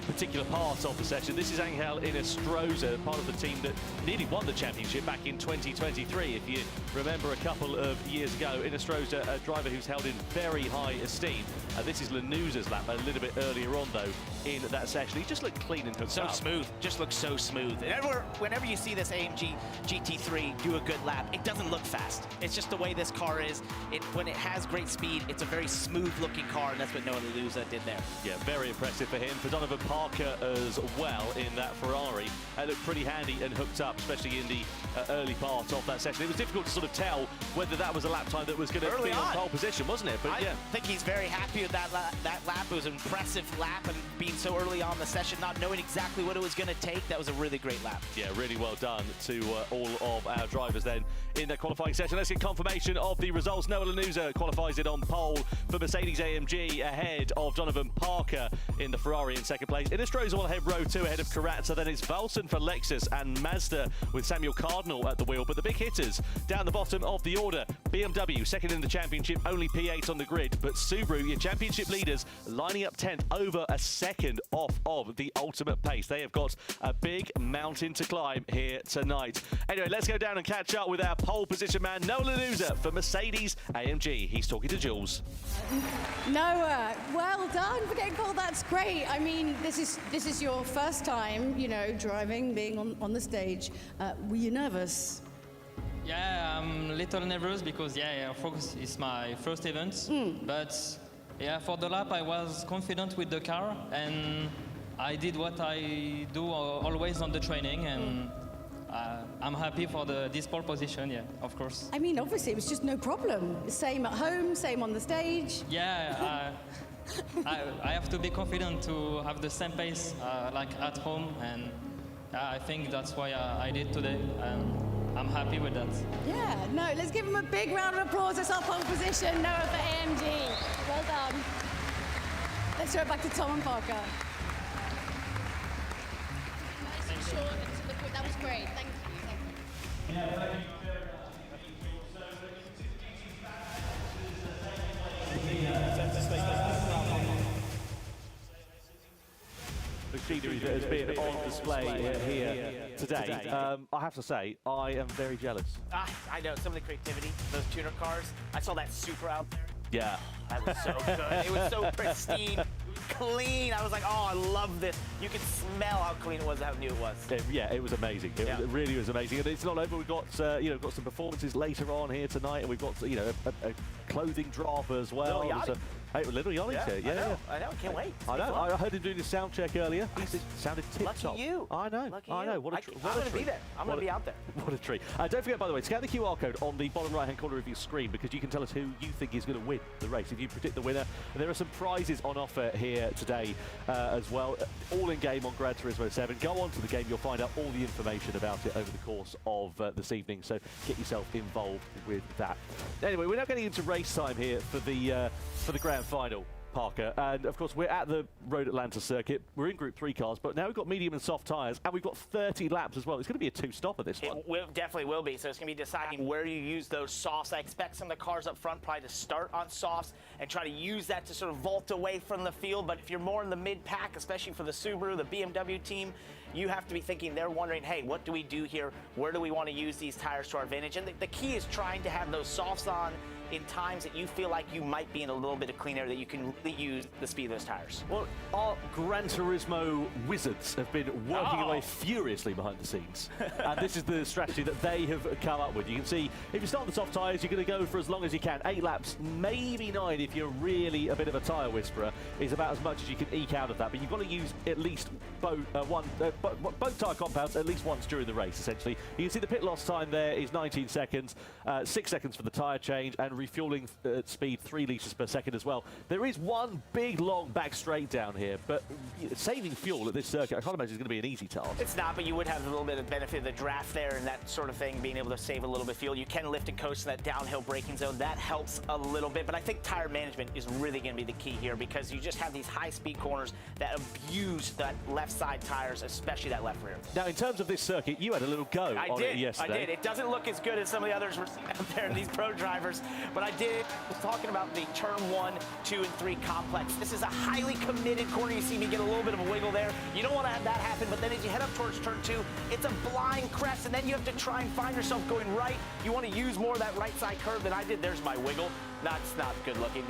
particular part of the session. This is Angel Inestrosa, part of the team that nearly won the championship back in 2023. If you remember a couple of years ago, Inestrosa, a driver who's held in very high esteem. This is Lanuza's lap a little bit earlier on, though, in that session. He just looked clean and hooked up. So smooth, just looks so smooth. And whenever you see this AMG GT3 do a good lap, it doesn't look fast. It's just the way this car is. When it has great speed, it's a very smooth-looking car, and that's what Noah Lanuza did there. Yeah, very impressive for him. For Donovan Parker as well in that Ferrari. It looked pretty handy and hooked up, especially in the early part of that session. It was difficult to sort of tell whether that was a lap time that was going to be on pole position, wasn't it? But I think he's very happy with that lap. It was an impressive lap, and being so early on in the session, not knowing exactly what it was going to take, that was a really great lap. Yeah, really well done to all of our drivers then in the qualifying session. Let's get confirmation of the results. Noah Lanuza qualifies it on pole for Mercedes AMG ahead of Donovan Parker in the Ferrari in second place. Inestrosa will head row 2 ahead of Carazza. Then it's Valson for Lexus and Mazda with Samuel Cardinal Cardinal at the wheel, but the big hitters down the bottom of the order. BMW, second in the championship, only P8 on the grid, but Subaru, your championship leaders, lining up 10th, over a second off of the ultimate pace. They have got a big mountain to climb here tonight. Anyway, let's go down and catch up with our pole position man, Noah Lanuza for Mercedes-AMG. He's talking to Jules. Noah, well done for getting called. That's great. I mean, this is your first time, you know, driving, being on the stage. Were you nervous? Yeah, I'm a little nervous because, of course, it's my first event. But, yeah, for the lap, I was confident with the car, and I did what I do always on the training, and I'm happy for this pole position, yeah, of course. I mean, obviously, it was just no problem. Same at home, same on the stage. Yeah, I have to be confident to have the same pace like at home, and I think that's why I did today, and I'm happy with that. Yeah, no, let's give him a big round of applause. That's our pole position, Noah for AMG. Well done. Let's throw it back to Tom and Parker. Nice and short and to the point. That was great. Thank you. Yeah, thank you. Machinery that has been on display here today. I have to say, I am very jealous. I know, some of the creativity, those tuner cars. I saw that Supra out there. Yeah. That was so good. It was so pristine, clean. I was like, oh, I love this. You could smell how clean it was, how new it was. Yeah, it was amazing. It really was amazing. And it's not over. We've got, got some performances later on here tonight, and we've got, a clothing drop as well. Little Yachty. Yeah, I know. Can't wait. I know. I heard him doing his sound check earlier. It sounded tip-top. Lucky you. I know. Lucky I know. you. What a treat. I'm going to be there. I'm going to be out there. What a treat. Don't forget, by the way, scan the QR code on the bottom right-hand corner of your screen, because you can tell us who you think is going to win the race. If you predict the winner, and there are some prizes on offer here today as well. All in game on Gran Turismo 7. Go on to the game. You'll find out all the information about it over the course of this evening. So get yourself involved with that. Anyway, we're now getting into race time here for the grand final, Parker, and of course we're at the Road Atlanta circuit. We're in Group 3 cars, but now we've got medium and soft tyres, and we've got 30 laps as well. It's going to be a two-stopper, this one. It definitely will be, so it's going to be deciding where you use those softs. I expect some of the cars up front probably to start on softs and try to use that to sort of vault away from the field, but if you're more in the mid-pack, especially for the Subaru, the BMW team, you have to be thinking, they're wondering, hey, what do we do here? Where do we want to use these tires to our advantage? And the key is trying to have those softs on in times that you feel like you might be in a little bit of clean air, that you can really use the speed of those tires. Well, our Gran Turismo wizards have been working away furiously behind the scenes. And this is the strategy that they have come up with. You can see, if you start on the soft tyres, you're going to go for as long as you can. 8 laps, maybe 9 if you're really a bit of a tyre whisperer, is about as much as you can eke out of that. But you've got to use at least both tyre compounds at least once during the race, essentially. You can see the pit loss time there is 19 seconds, 6 seconds for the tyre change, and refueling speed 3 litres per second as well. There is one big long back straight down here, but saving fuel at this circuit, I can't imagine it's going to be an easy task. It's not, but you would have a little bit of benefit of the draft there and that sort of thing, being able to save a little bit of fuel. You can lift and coast in that downhill braking zone. That helps a little bit, but I think tire management is really going to be the key here, because you just have these high-speed corners that abuse that left side tires, especially that left rear. Now, in terms of this circuit, you had a little go on it yesterday. I did. It doesn't look as good as some of the others we're seeing out there, these pro drivers, but I did. Was talking about the turn 1, 2, and 3 complex. This is a highly committed corner. You see me get a little bit of a wiggle there. You don't want to have that happen, but then as you head up towards turn 2, it's a blind crest, and then you have to try and find yourself going right. You want to use more of that right side curve than I did. There's my wiggle. That's not good looking.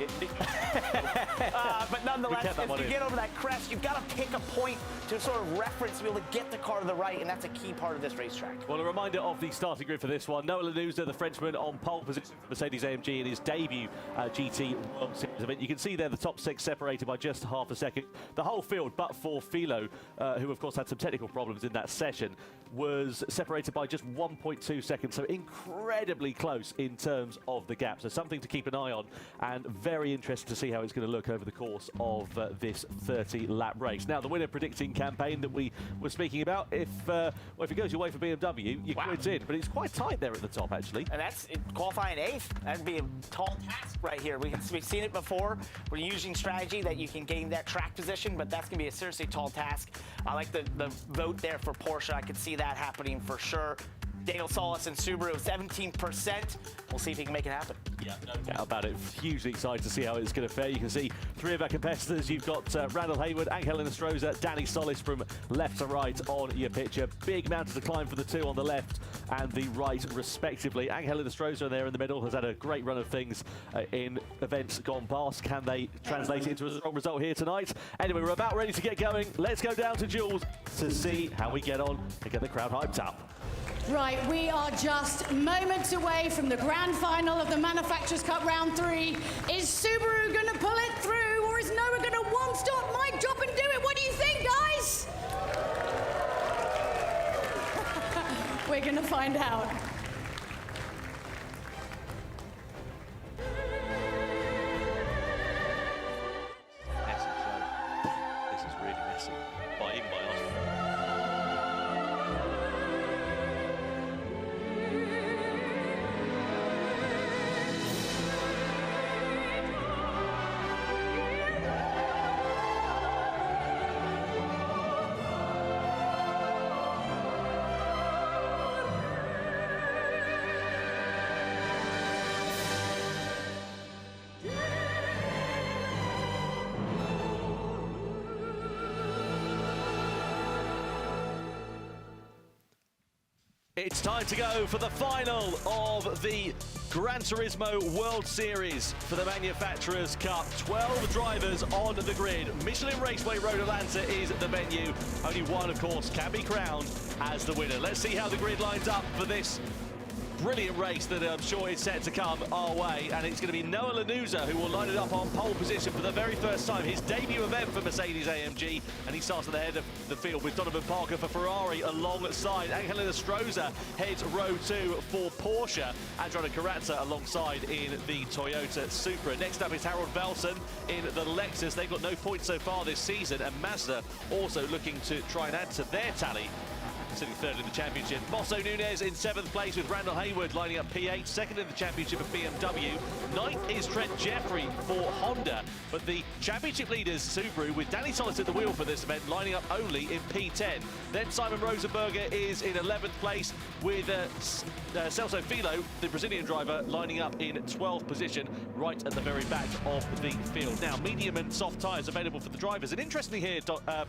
But nonetheless, if you get over that crest, you've got to pick a point to sort of reference to be able to get the car to the right, and that's a key part of this racetrack. Well, a reminder of the starting grid for this one. Noah Lanuza, the Frenchman, on pole position for Mercedes-AMG in his debut GT World Series event. You can see there the top 6 separated by just half a second. The whole field, but for Philo, who of course had some technical problems in that session, was separated by just 1.2 seconds, so incredibly close in terms of the gap. So something to keep an eye on, and very interested to see how it's going to look over the course of this 30-lap race. Now, the winner predicting campaign that we were speaking about, if it goes your way for BMW, you quit in, but it's quite tight there at the top, actually. And that's qualifying 8th. That'd be a tall task right here. We've seen it before. We're using strategy that you can gain that track position, but that's going to be a seriously tall task. I like the vote there for Porsche. I could see that happening for sure. Daniel Solis and Subaru, 17%. We'll see if he can make it happen. Yeah, no doubt about it. Hugely excited to see how it's going to fare. You can see three of our competitors. You've got Randall Hayward, Angel Enestrosa, Danny Solis from left to right on your picture. Big mountain to climb for the two on the left and the right, respectively. Angel Enestrosa there in the middle has had a great run of things in events gone past. Can they translate it into a strong result here tonight? Anyway, we're about ready to get going. Let's go down to Jules to see how we get on and get the crowd hyped up. Right, we are just moments away from the grand final of the Manufacturers' Cup Round 3. Is Subaru going to pull it through, or is Noah going to one-stop mic drop and do it? What do you think, guys? We're going to find out. Messy show. This is really messy. Even by us. It's time to go for the final of the Gran Turismo World Series for the Manufacturers' Cup. 12 drivers on the grid. Michelin Raceway Road Atlanta is the venue. Only one, of course, can be crowned as the winner. Let's see how the grid lines up for this brilliant race that I'm sure is set to come our way, and it's going to be Noah Lanuza who will line it up on pole position for the very first time. His debut event for Mercedes-AMG, and he starts at the head of the field with Donovan Parker for Ferrari alongside. Angel Enestrosa heads row 2 for Porsche. Adriano Carrazza alongside in the Toyota Supra. Next up is Harold Belson in the Lexus. They've got no points so far this season, and Mazda also looking to try and add to their tally, sitting third in the championship. Bosso Nunez in 7th place with Randall Hayward lining up P8, second in the championship of BMW. 9th is Trent Jeffrey for Honda, but the championship leaders Subaru with Danny Solis at the wheel for this event lining up only in P10. Then Simon Rosenberger is in 11th place with Celso Filo, the Brazilian driver, lining up in 12th position right at the very back of the field. Now, medium and soft tyres available for the drivers, and interestingly here,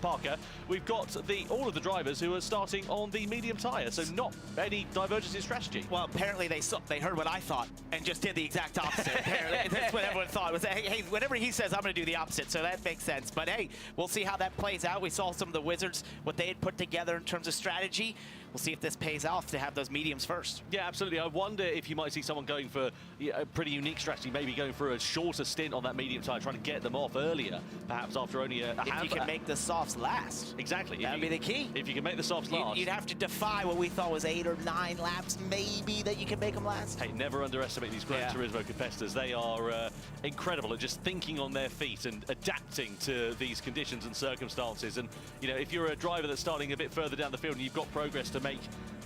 Parker, we've got all of the drivers who are starting on the medium tyre, so not any divergence in strategy. Well, apparently they heard what I thought and just did the exact opposite. Apparently, that's what everyone thought. Was that, hey, whatever he says, I'm going to do the opposite, so that makes sense. But hey, we'll see how that plays out. We saw some of the Wizards, what they had put together in terms of strategy. We'll see if this pays off to have those mediums first. Yeah, absolutely. I wonder if you might see someone going for a pretty unique strategy, maybe going for a shorter stint on that medium tyre, trying to get them off earlier, perhaps after only a half. If you can make the softs last. Exactly. That'd be the key. If you can make the softs last. You'd have to defy what we thought was 8 or 9 laps, maybe, that you can make them last. Hey, never underestimate these Gran Turismo competitors. They are incredible at just thinking on their feet and adapting to these conditions and circumstances. And, you know, if you're a driver that's starting a bit further down the field and you've got progress to make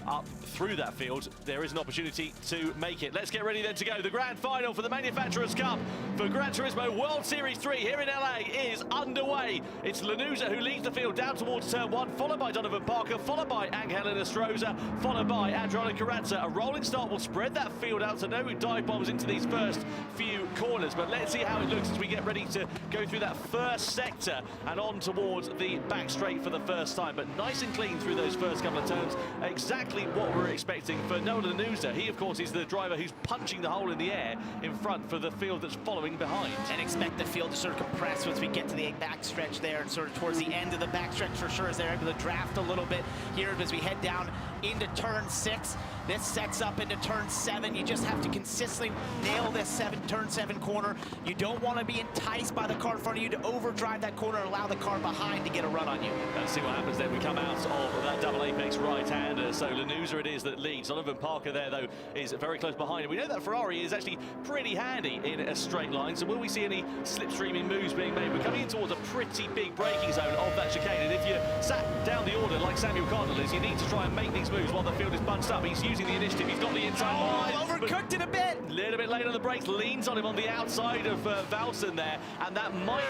up through that field, there is an opportunity to make it. Let's get ready then to go. The grand final for the Manufacturers' Cup for Gran Turismo World Series 3 here in LA is underway. It's Lanuza who leads the field down towards turn 1, followed by Donovan Parker, followed by Angel Enestrosa, followed by Adriano Carrazza. A rolling start will spread that field out, so no dive bombs into these first few corners. But let's see how it looks as we get ready to go through that first sector and on towards the back straight for the first time. But nice and clean through those first couple of turns. Exactly what we're expecting for Noah Lanuza. He, of course, is the driver who's punching the hole in the air in front for the field that's following behind. And expect the field to sort of compress once we get to the backstretch there, and sort of towards the end of the backstretch for sure, as they're able to draft a little bit here as we head down into turn 6. This sets up into turn 7. You just have to consistently nail this turn 7 corner. You don't want to be enticed by the car in front of you to overdrive that corner and allow the car behind to get a run on you. Let's see what happens then. We come out of that double apex right-hander. So Lanuza it is that leads. Donovan Parker there, though, is very close behind. And we know that Ferrari is actually pretty handy in a straight line. So will we see any slipstreaming moves being made? We're coming in towards a pretty big braking zone of that chicane. And if you're sat down the order like Samuel Cardinal is, you need to try and make these moves while the field is bunched up. He's using the initiative. He's got the inside line. overcooked it a bit. A little bit late on the brakes, leans on him on the outside of Valsen there, and that might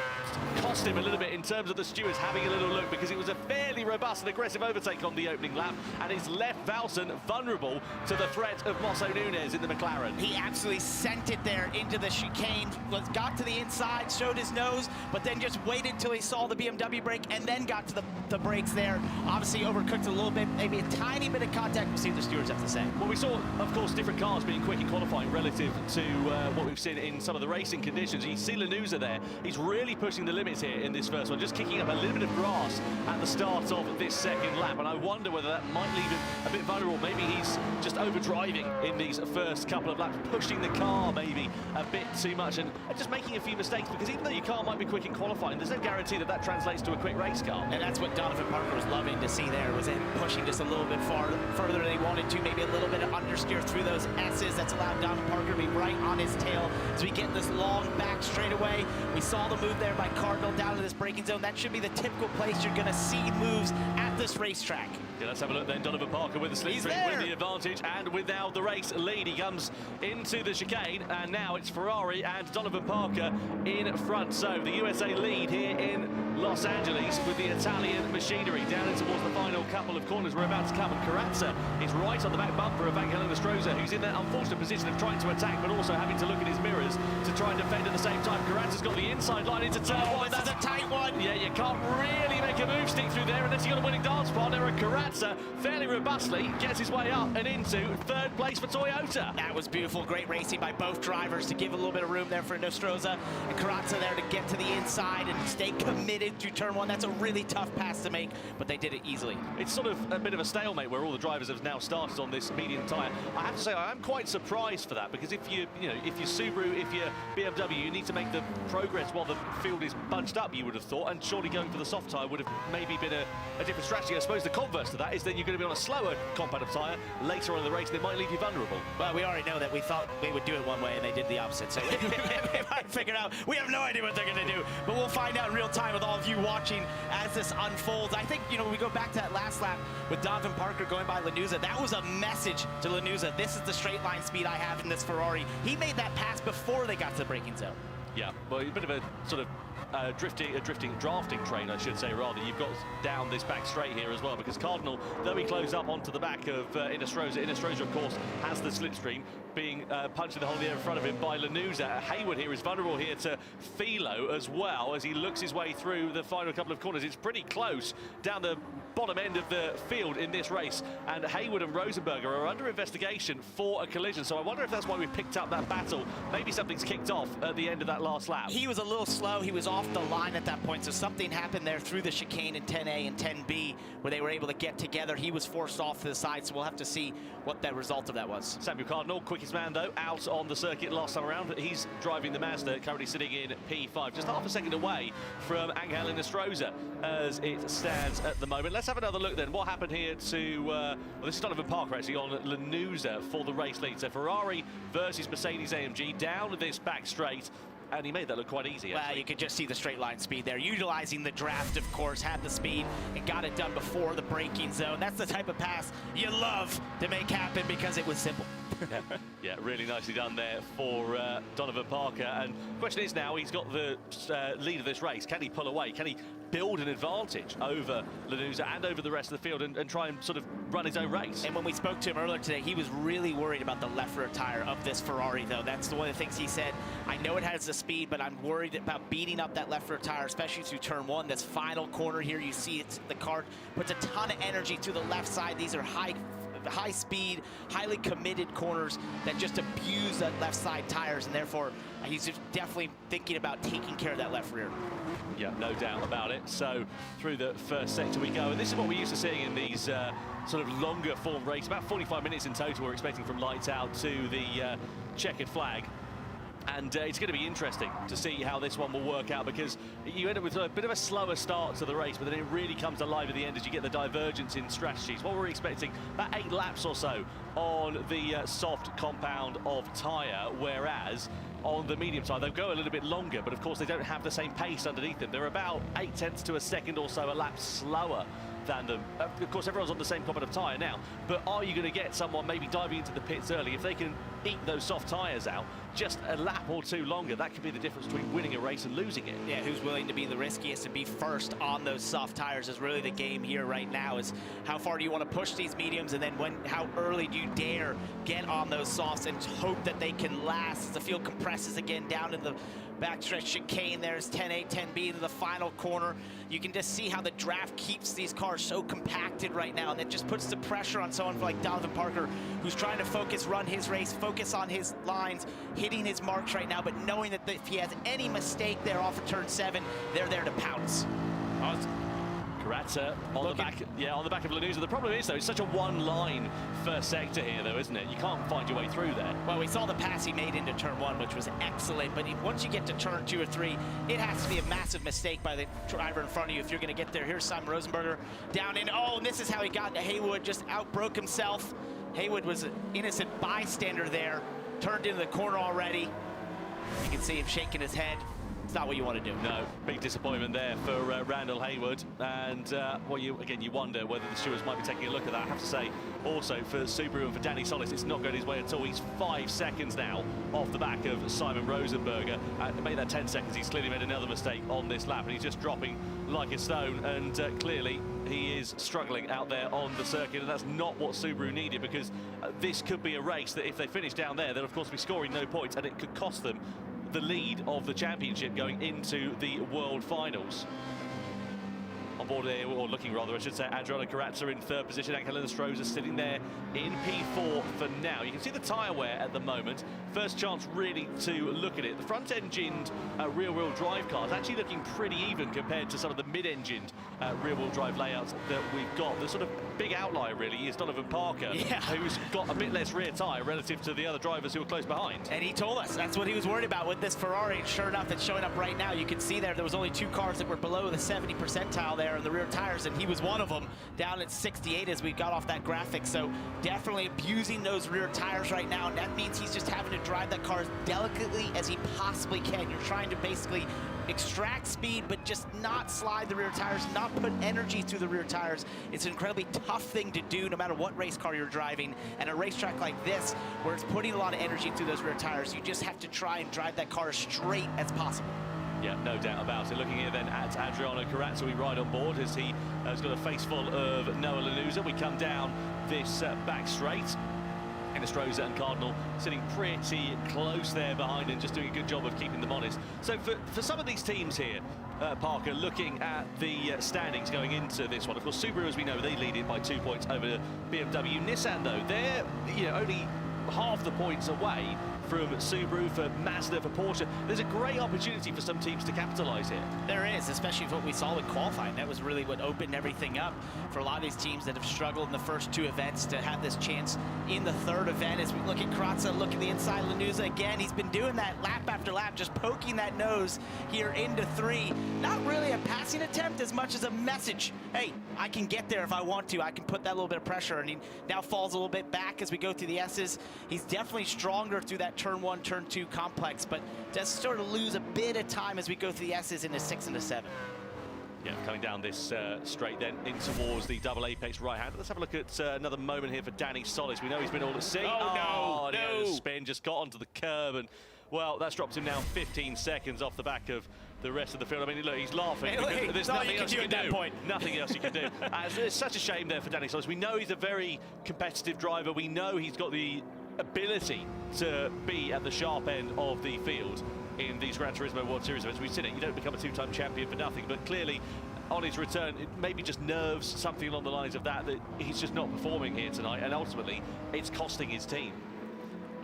cost him a little bit in terms of the stewards having a little look, because it was a fairly robust and aggressive overtake on the opening lap, and it's left Valsen vulnerable to the threat of Mosso Nunes in the McLaren. He absolutely sent it there into the chicane, got to the inside, showed his nose, but then just waited till he saw the BMW brake and then got to the brakes there. Obviously overcooked a little bit, maybe a tiny bit of contact. We'll see what the stewards have to say. Well, we saw, of course, different cars being quick in qualifying relative to what we've seen in some of the racing conditions. You see Lanuza there. He's really pushing the limits here in this first one, just kicking up a little bit of grass at the start of this second lap, and I wonder whether that might leave him a bit vulnerable. Maybe he's just overdriving in these first couple of laps, pushing the car maybe a bit too much and just making a few mistakes, because even though your car might be quick in qualifying, there's no guarantee that that translates to a quick race car. And that's what Donovan Parker was loving to see there, was him pushing just a little bit further than he wanted to, maybe a little bit of understeer through those S's. That's allowed Donovan Parker to be right on his tail as we get this long back straightaway. We saw the move there by Cardinal down to this braking zone. That should be the typical place you're going to see moves at this racetrack. Yeah, let's have a look then. Donovan Parker with the slipstream with the advantage, and with now the race lead. He comes into the chicane, and now it's Ferrari and Donovan Parker in front. So the USA lead here in Los Angeles with the Italian machinery down in towards the final couple of corners. We're about to come, and Carrazza is right on the back bumper of Angel Nostroza, who's in that unfortunate position of trying to attack, but also having to look at his mirrors to try and defend at the same time. Carrazza's got the inside line into turn one. That's a tight one. Yeah, you can't really make a move stick through there unless you've got a winning dance partner, and Carrazza fairly robustly gets his way up and into third place for Toyota. That was beautiful. Great racing by both drivers to give a little bit of room there for Nostroza, and Carrazza there to get to the inside and stay committed to turn one. That's a really tough pass to make, but they did it easily. It's sort of a bit of a stalemate where all the drivers have now started on this medium tyre. I have to say, I'm quite surprised for that, because if you're Subaru, if you're BMW, you need to make the progress while the field is bunched up, you would have thought, and surely going for the soft tyre would have maybe been a different strategy. I suppose the converse to that is that you're going to be on a slower competitive tyre later on in the race, and it might leave you vulnerable. Well, we already know that. We thought they would do it one way, and they did the opposite. So we might figure out. We have no idea what they're going to do, but we'll find out in real time with all of you watching as this unfolds. I think, we go back to that last lap with Donovan Parker going by Lanuza. That was a message to Lanuza. This is the straight line speed I have in this Ferrari. He made that pass before they got to the braking zone. Yeah, well, a bit of a sort of drafting train, I should say, rather. You've got down this back straight here as well, because Cardinal, though he closed up onto the back of Inestrosa, of course, has the slipstream, being punched in the hole in the air in front of him by Lanuza. Hayward here is vulnerable here to Philo as well, as he looks his way through the final couple of corners. It's pretty close down the bottom end of the field in this race, and Hayward and Rosenberger are under investigation for a collision, so I wonder if that's why we picked up that battle. Maybe something's kicked off at the end of that last lap. He was a little slow. He was off the line at that point, so something happened there through the chicane in 10A and 10B where they were able to get together. He was forced off to the side, so we'll have to see what the result of that was. Samuel Cardinal, quickest man though, out on the circuit last time around. He's driving the Mazda, currently sitting in P5, just half a second away from Angel Inestrosa as it stands at the moment. Let's have another look then. What happened here to, well, this is Donovan Parker actually on Lanuza for the race lead. So Ferrari versus Mercedes AMG down this back straight. And he made that look quite easy, actually. Well, you could just see the straight line speed there. Utilizing the draft, of course, had the speed and got it done before the braking zone. That's the type of pass you love to make happen because it was simple. Yeah, really nicely done there for Donovan Parker. And the question is now, he's got the lead of this race. Can he pull away? Can he build an advantage over Lanuza and over the rest of the field and try and sort of run his own race? And when we spoke to him earlier today, he was really worried about the left rear tire of this Ferrari, though. That's one of the things he said. I know it has the speed, but I'm worried about beating up that left rear tire, especially through turn one. This final corner here, you see the car puts a ton of energy to the left side. These are high speed, highly committed corners that just abuse that left side tires, and therefore he's just definitely thinking about taking care of that left rear. Yeah, no doubt about it. So through the first sector we go, and this is what we're used to seeing in these sort of longer form races. About 45 minutes in total we're expecting from lights out to the checkered flag. And it's going to be interesting to see how this one will work out, because you end up with a bit of a slower start to the race, but then it really comes alive at the end as you get the divergence in strategies. What we're expecting, about 8 laps or so on the soft compound of tyre, whereas on the medium side they'll go a little bit longer, but of course they don't have the same pace underneath them. They're about 0.8 to a second or so a lap slower than them. Of course, everyone's on the same competitive tyre now, but are you going to get someone maybe diving into the pits early? If they can eke those soft tyres out just a lap or two longer. That could be the difference between winning a race and losing it. Yeah, who's willing to be the riskiest and be first on those soft tires is really the game here right now, is how far do you want to push these mediums, and then how early do you dare get on those softs and hope that they can last as the field compresses again down in the backstretch chicane. There's 10A, 10B into the final corner. You can just see how the draft keeps these cars so compacted right now, and it just puts the pressure on someone like Donovan Parker, who's trying to focus, run his race, focus on his lines, hitting his marks right now, but knowing that if he has any mistake there off of turn 7, they're there to pounce. Karatsa on the back, on the back of Lanuza. The problem is, though, it's such a one-line first sector here, though, isn't it? You can't find your way through there. Well, we saw the pass he made into turn 1, which was excellent, but once you get to turn 2 or 3, it has to be a massive mistake by the driver in front of you if you're going to get there. Here's Simon Rosenberger down in, and this is how he got into Haywood, just outbroke himself. Haywood was an innocent bystander there, turned into the corner already. You can see him shaking his head. It's not what you want to do. No, big disappointment there for Randall Haywood. And, you wonder whether the stewards might be taking a look at that. I have to say, also for Subaru and for Danny Solis, it's not going his way at all. He's 5 seconds now off the back of Simon Rosenberger. Made that 10 seconds. He's clearly made another mistake on this lap, and he's just dropping like a stone. And clearly, he is struggling out there on the circuit, and that's not what Subaru needed, because this could be a race that if they finish down there, they'll of course be scoring no points, and it could cost them the lead of the championship going into the World Finals. On board there, or looking rather, I should say, Adriano Karatsa in 3rd position. Angelina Stroza sitting there in P4 for now. You can see the tyre wear at the moment. First chance really to look at it. The front-engined rear-wheel drive car is actually looking pretty even compared to some of the mid-engined rear-wheel drive layouts that we've got. The sort of big outlier really is Donovan Parker, who's got a bit less rear tyre relative to the other drivers who are close behind. And he told us that's what he was worried about with this Ferrari. And sure enough, it's showing up right now. You can see there was only 2 cars that were below the 70 percentile there in the rear tires, and he was one of them, down at 68 as we got off that graphic. So definitely abusing those rear tires right now, and that means he's just having to drive that car as delicately as he possibly can. You're trying to basically extract speed, but just not slide the rear tires, not put energy through the rear tires. It's an incredibly tough thing to do no matter what race car you're driving. And a racetrack like this, where it's putting a lot of energy through those rear tires, you just have to try and drive that car as straight as possible. Yeah, no doubt about it. Looking here then at Adriano Karatsa, we ride on board as he has got a face full of Noah Lanuza. We come down this back straight. Stroza and Cardinal sitting pretty close there behind and just doing a good job of keeping them honest. So for some of these teams here, Parker, looking at the standings going into this one, of course Subaru, as we know, they lead it by 2 points over BMW. Nissan though, they're only half the points away from Subaru, for Mazda, for Porsche. There's a great opportunity for some teams to capitalise here. There is, especially what we saw in qualifying. That was really what opened everything up for a lot of these teams that have struggled in the first 2 events to have this chance in the 3rd event. As we look at Karatsa, look at the inside Lanuza again. He's been doing that lap after lap, just poking that nose here into 3. Not really a passing attempt as much as a message. Hey, I can get there if I want to. I can put that little bit of pressure, and he now falls a little bit back as we go through the S's. He's definitely stronger through that turn 1, turn 2 complex, but does sort of lose a bit of time as we go through the S's into 6 and 7. Yeah, coming down this straight then in towards the double apex right hand. Let's have a look at another moment here for Danny Solis. We know he's been all at sea. Oh, no. The spin just got onto the curb, and well, that's dropped him now 15 seconds off the back of the rest of the field. I mean, look, he's laughing. Hey, There's nothing else you can do at that point. Nothing else you can do. It's such a shame there for Danny Solis. We know he's a very competitive driver. We know he's got the ability to be at the sharp end of the field in these Gran Turismo World Series events. We've seen it. You don't become a 2-time champion for nothing, but clearly on his return, it maybe just nerves, something along the lines of that he's just not performing here tonight, and ultimately it's costing his team.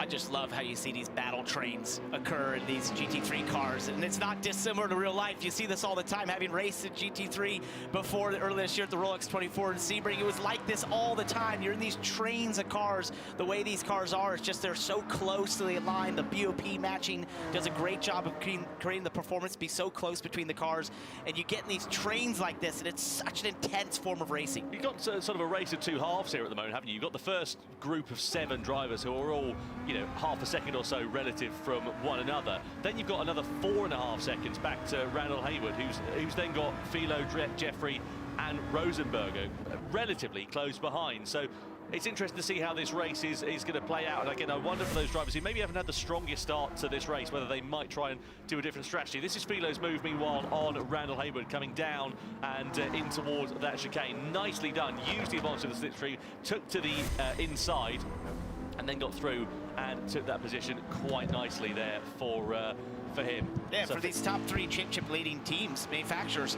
I just love how you see these battle trains occur in these GT3 cars, and it's not dissimilar to real life. You see this all the time, having raced at GT3 before earlier this year at the Rolex 24 in Sebring. It was like this all the time. You're in these trains of cars. The way these cars are, it's just they're so closely aligned. The BOP matching does a great job of creating the performance be so close between the cars, and you get in these trains like this, and it's such an intense form of racing. You've got sort of a race of 2 halves here at the moment, haven't you? You've got the first group of 7 drivers who are all, half a second or so relative from one another. Then you've got another 4.5 seconds back to Randall Haywood, who's then got Philo, Jeffrey and Rosenberger relatively close behind. So it's interesting to see how this race is going to play out. And again, I wonder for those drivers who maybe haven't had the strongest start to this race, whether they might try and do a different strategy. This is Philo's move, meanwhile, on Randall Hayward, coming down and in towards that chicane. Nicely done. Used the advantage of the slipstream, took to the inside, and then got through and took that position quite nicely there for him. Yeah, So for these top 3 championship leading teams, manufacturers,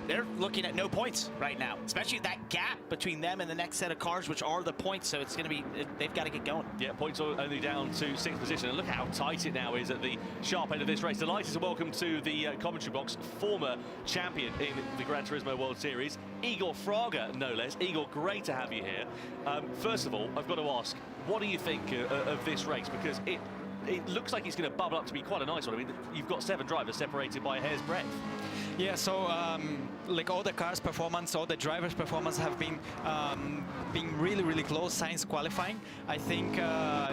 they're looking at no points right now, especially that gap between them and the next set of cars, which are the points. So it's going to be, they've got to get going. Yeah, points are only down to 6th position. And look how tight it now is at the sharp end of this race. Delighted to welcome to the commentary box former champion in the Gran Turismo World Series, Igor Fraga, no less. Igor, great to have you here. First of all, I've got to ask, what do you think of this race? Because it looks like it's going to bubble up to be quite a nice one. I mean, you've got 7 drivers separated by a hair's breadth. Yeah, so like all the cars' performance, all the drivers' performance have been being really, really close since qualifying. I think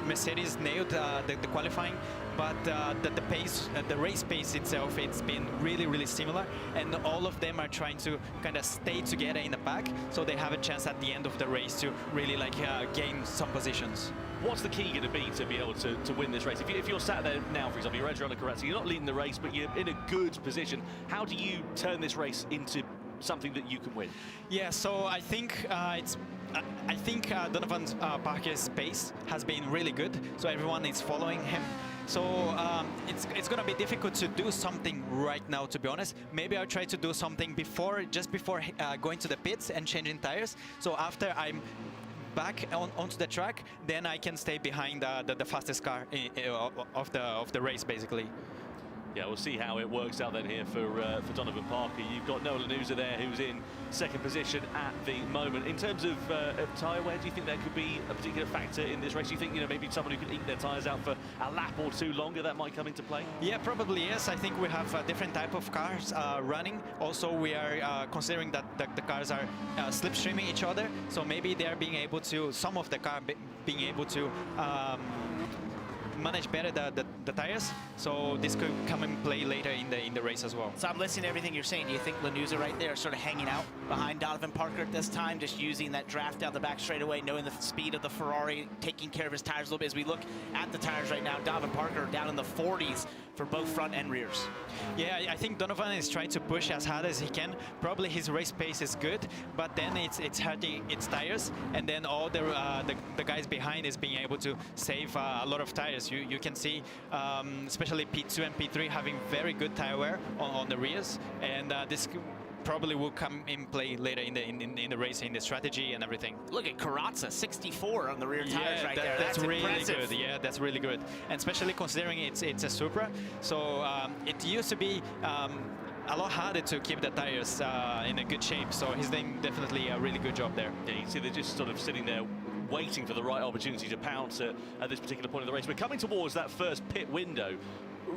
Mercedes nailed the qualifying, but the pace, the race pace itself, it's been really, really similar, and all of them are trying to kind of stay together in the pack, so they have a chance at the end of the race to really like gain some positions. What's the key going to be able to win this race? If you're sat there now, for example, you're Adriano Corazza, you're not leading the race, but you're in a good position. How do you turn this race into something that you can win? Yeah, so I think Donovan Parker's pace has been really good, so everyone is following him. So it's going to be difficult to do something right now, to be honest. Maybe I'll try to do something just before going to the pits and changing tires. So after I'm back onto the track, then I can stay behind the fastest car of the race, basically. Yeah, we'll see how it works out then here for Donovan Parker. You've got Noah Lanuza there, who's in 2nd position at the moment. In terms of tyre wear, do you think there could be a particular factor in this race? Do you think, maybe someone who could eke their tyres out for a lap or 2 longer, that might come into play? Yeah, probably yes. I think we have a different type of cars running. Also, we are considering that the cars are slipstreaming each other, so maybe they're being able to, some of the car being able to manage better the tires, so this could come and play later in the race as well. So I'm listening to everything you're saying. Do you think Lanuza right there is sort of hanging out behind Donovan Parker at this time, just using that draft down the back straightaway, knowing the speed of the Ferrari, taking care of his tires a little bit? As we look at the tires right now, Donovan Parker down in the 40s for both front and rears. Yeah, I think Donovan is trying to push as hard as he can. Probably his race pace is good, but then it's hurting its tires, and then all the guys behind is being able to save a lot of tires. You can see, especially P2 and P3 having very good tire wear on the rears, and this probably will come in play later in the race, in the strategy and everything. Look at Corazza, 64 on the rear tires right there. That's really impressive. good. Yeah, that's really good, and especially considering it's a Supra, so it used to be a lot harder to keep the tires in a good shape. So he's doing definitely a really good job there. Yeah, you can see they're just sort of sitting there waiting for the right opportunity to pounce at this particular point of the race. We're coming towards that first pit window.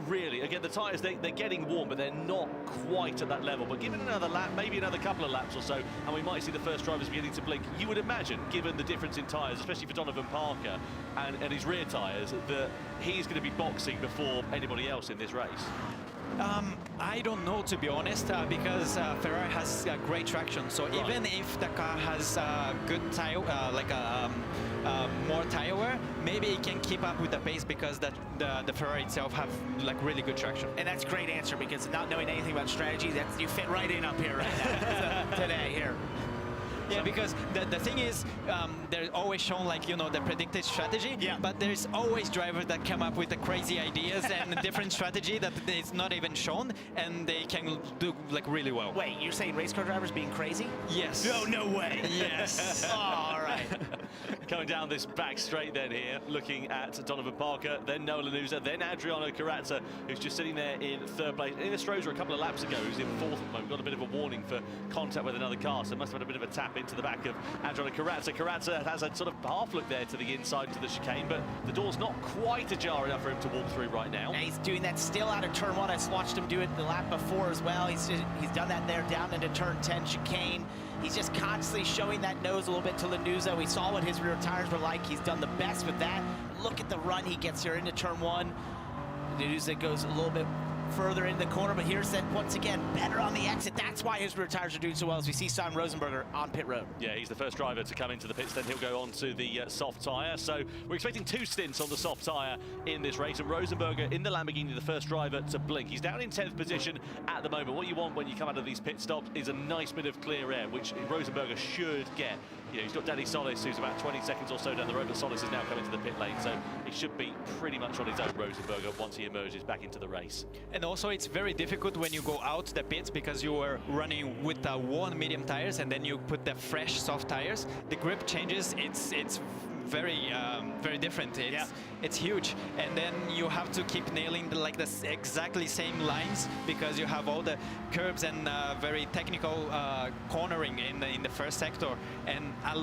Really, again, the tyres, they're getting warm, but they're not quite at that level. But given another lap, maybe another couple of laps or so, and we might see the first drivers beginning to blink. You would imagine, given the difference in tyres, especially for Donovan Parker and his rear tyres, that he's going to be boxing before anybody else in this race. I don't know, to be honest, because Ferrari has great traction. So right. Even if the car has good tire, more tire wear, maybe it can keep up with the pace because the Ferrari itself have like really good traction. And that's a great answer, because not knowing anything about strategy, you fit right in up here right now today here. Yeah, because the thing is, they're always shown like, the predicted strategy, but there's always drivers that come up with the crazy ideas and a different strategy that is not even shown, and they can do like really well. Wait, you're saying race car drivers being crazy? Yes. No way. Yes. Oh, all right. Coming down this back straight then here, looking at Donovan Parker, then Noah Lanuza, then Adriano Corazza, who's just sitting there in 3rd place. Ines Strozer a couple of laps ago, who's in 4th at the moment, got a bit of a warning for contact with another car, so must have had a bit of a tap into the back of Adriano Corazza. Corazza has a sort of half look there to the inside to the chicane, but the door's not quite ajar enough for him to walk through right now. And he's doing that still out of turn 1. I watched him do it the lap before as well. He's done that there down into turn 10 chicane. He's just constantly showing that nose a little bit to Lanuza. We saw what his rear tires were like. He's done the best with that. Look at the run he gets here into turn 1. Lanuza goes a little bit further in the corner, but here's then once again better on the exit. That's why his rear tires are doing so well, as we see Simon Rosenberger on pit road. Yeah, he's the first driver to come into the pits, then he'll go on to the soft tyre. So we're expecting 2 stints on the soft tyre in this race, and Rosenberger in the Lamborghini, the first driver to blink. He's down in 10th position at the moment. What you want when you come out of these pit stops is a nice bit of clear air, which Rosenberger should get. You know, he's got Danny Solis, who's about 20 seconds or so down the road, but Solis is now coming to the pit lane, so he should be pretty much on his own, Rosenberger, once he emerges back into the race. And also it's very difficult when you go out the pits because you are running with worn medium tires and then you put the fresh soft tires. The grip changes, it's very very different. It's huge, and then you have to keep nailing the exactly same lines because you have all the curbs and very technical cornering in the first sector, and a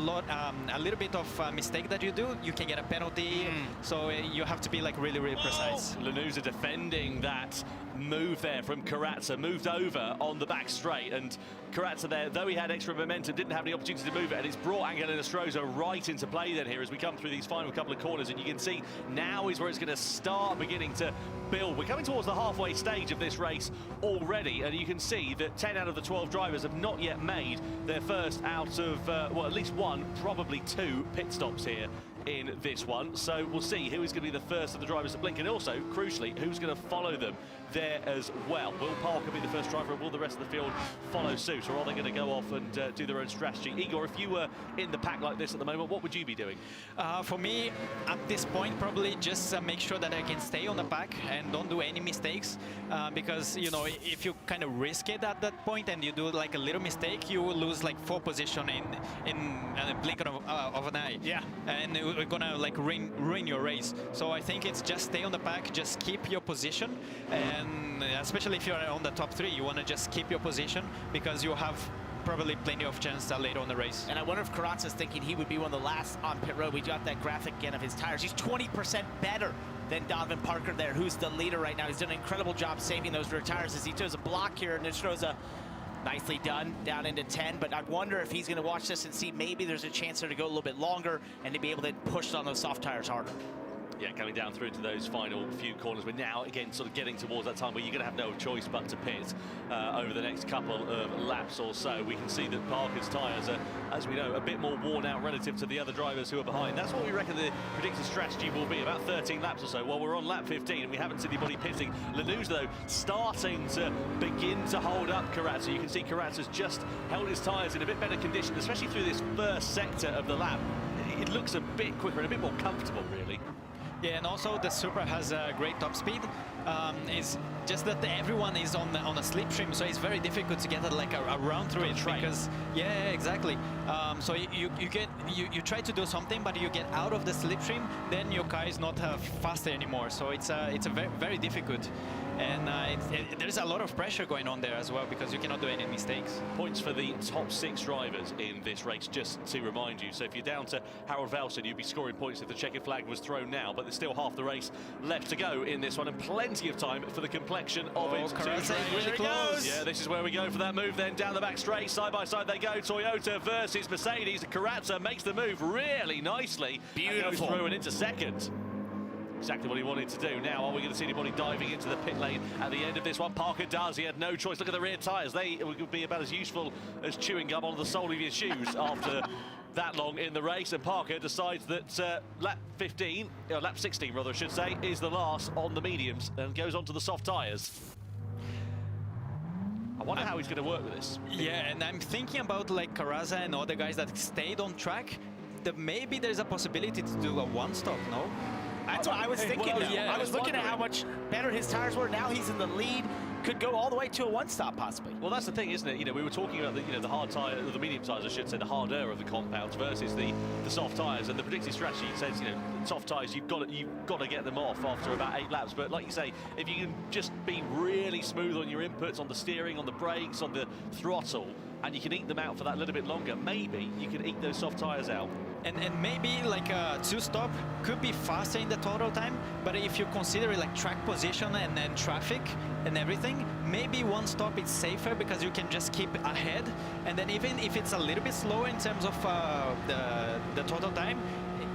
little bit of mistake that you do, you can get a penalty. So you have to be like really precise. Lanuza defending that move there from Karatza, moved over on the back straight, and Karatza there, though he had extra momentum, didn't have the opportunity to move it, and it's brought Angelina Stroza right into play then here as we come through these final couple of corners, and you can see now is where it's going to start beginning to build. We're coming towards the halfway stage of this race already, and you can see that 10 out of the 12 drivers have not yet made their first out of, well, at least 1, probably 2 pit stops here in this one. So we'll see who is going to be the first of the drivers to blink, and also, crucially, who's going to follow them there as well. Will Parker be the first driver, or will the rest of the field follow suit, or are they going to go off and do their own strategy? Igor, if you were in the pack like this at the moment, what would you be doing? For me, at this point, probably just make sure that I can stay on the pack and don't do any mistakes, because, you know, if you kind of risk it at that point and you do like a little mistake, you will lose like 4 position in a blink of an eye. Yeah. And we're gonna like ruin your race. So I think it's just stay on the pack, just keep your position, and especially if you're on the top 3, you want to just keep your position because you have probably plenty of chance later on the race. And I wonder if Karatza's thinking he would be one of the last on pit road. We got that graphic again of his tires. He's 20% better than Donovan Parker there, who's the leader right now. He's done an incredible job saving those rear tires as he does a block here, and Nistroza nicely done down into 10, but I wonder if he's going to watch this and see maybe there's a chance there to go a little bit longer and to be able to push on those soft tires harder. Yeah, coming down through to those final few corners. We're now, again, sort of getting towards that time where you're going to have no choice but to pit over the next couple of laps or so. We can see that Parker's tyres are, as we know, a bit more worn out relative to the other drivers who are behind. That's what we reckon the predicted strategy will be, about 13 laps or so. Well, we're on lap 15 and we haven't seen anybody pitting. Lanuza, though, starting to begin to hold up Karatza. You can see Karatza's just held his tyres in a bit better condition, especially through this first sector of the lap. It looks a bit quicker and a bit more comfortable, really. Yeah, and also the Supra has a great top speed. It's just that everyone is on a slipstream, so it's very difficult to get like a round through it because exactly. So you try to do something, but you get out of the slipstream, then your car is not faster anymore. So it's a very difficult, and there's a lot of pressure going on there as well because you cannot do any mistakes. Points for the top 6 drivers in this race, just to remind you. So if you're down to Harold Velsen, you'd be scoring points if the checkered flag was thrown now, but there's still half the race left to go in this one, and plenty of time for the complexion of it. Really close. Yeah, this is where we go for that move then, down the back straight, side by side they go, Toyota versus Mercedes. Karatza makes the move really nicely. Beautiful. And goes through and into second. Exactly what he wanted to do. Now, are we going to see anybody diving into the pit lane at the end of this one? Parker does. He had no choice. Look at the rear tyres. They would be about as useful as chewing gum on the sole of your shoes after that long in the race. And Parker decides that lap 16 rather, I should say, is the last on the mediums and goes on to the soft tyres. I wonder how he's going to work with this. Yeah, and I'm thinking about like Karatza and other guys that stayed on track, that maybe there's a possibility to do a one-stop, no? That's what I was thinking. I was looking at how much better his tires were. Now he's in the lead. Could go all the way to a one-stop, possibly. Well, that's the thing, isn't it? You know, we were talking about the hard tyre, the medium tyres, I should say, the harder of the compounds versus the soft tyres. And the predicted strategy says, you know, soft tyres, you've got to get them off after about 8 laps. But like you say, if you can just be really smooth on your inputs, on the steering, on the brakes, on the throttle, and you can eke them out for that little bit longer, maybe you can eke those soft tyres out. And maybe like a 2-stop could be faster in the total time, but if you consider like track position and traffic and everything, maybe 1-stop is safer because you can just keep ahead, and then even if it's a little bit slower in terms of the total time,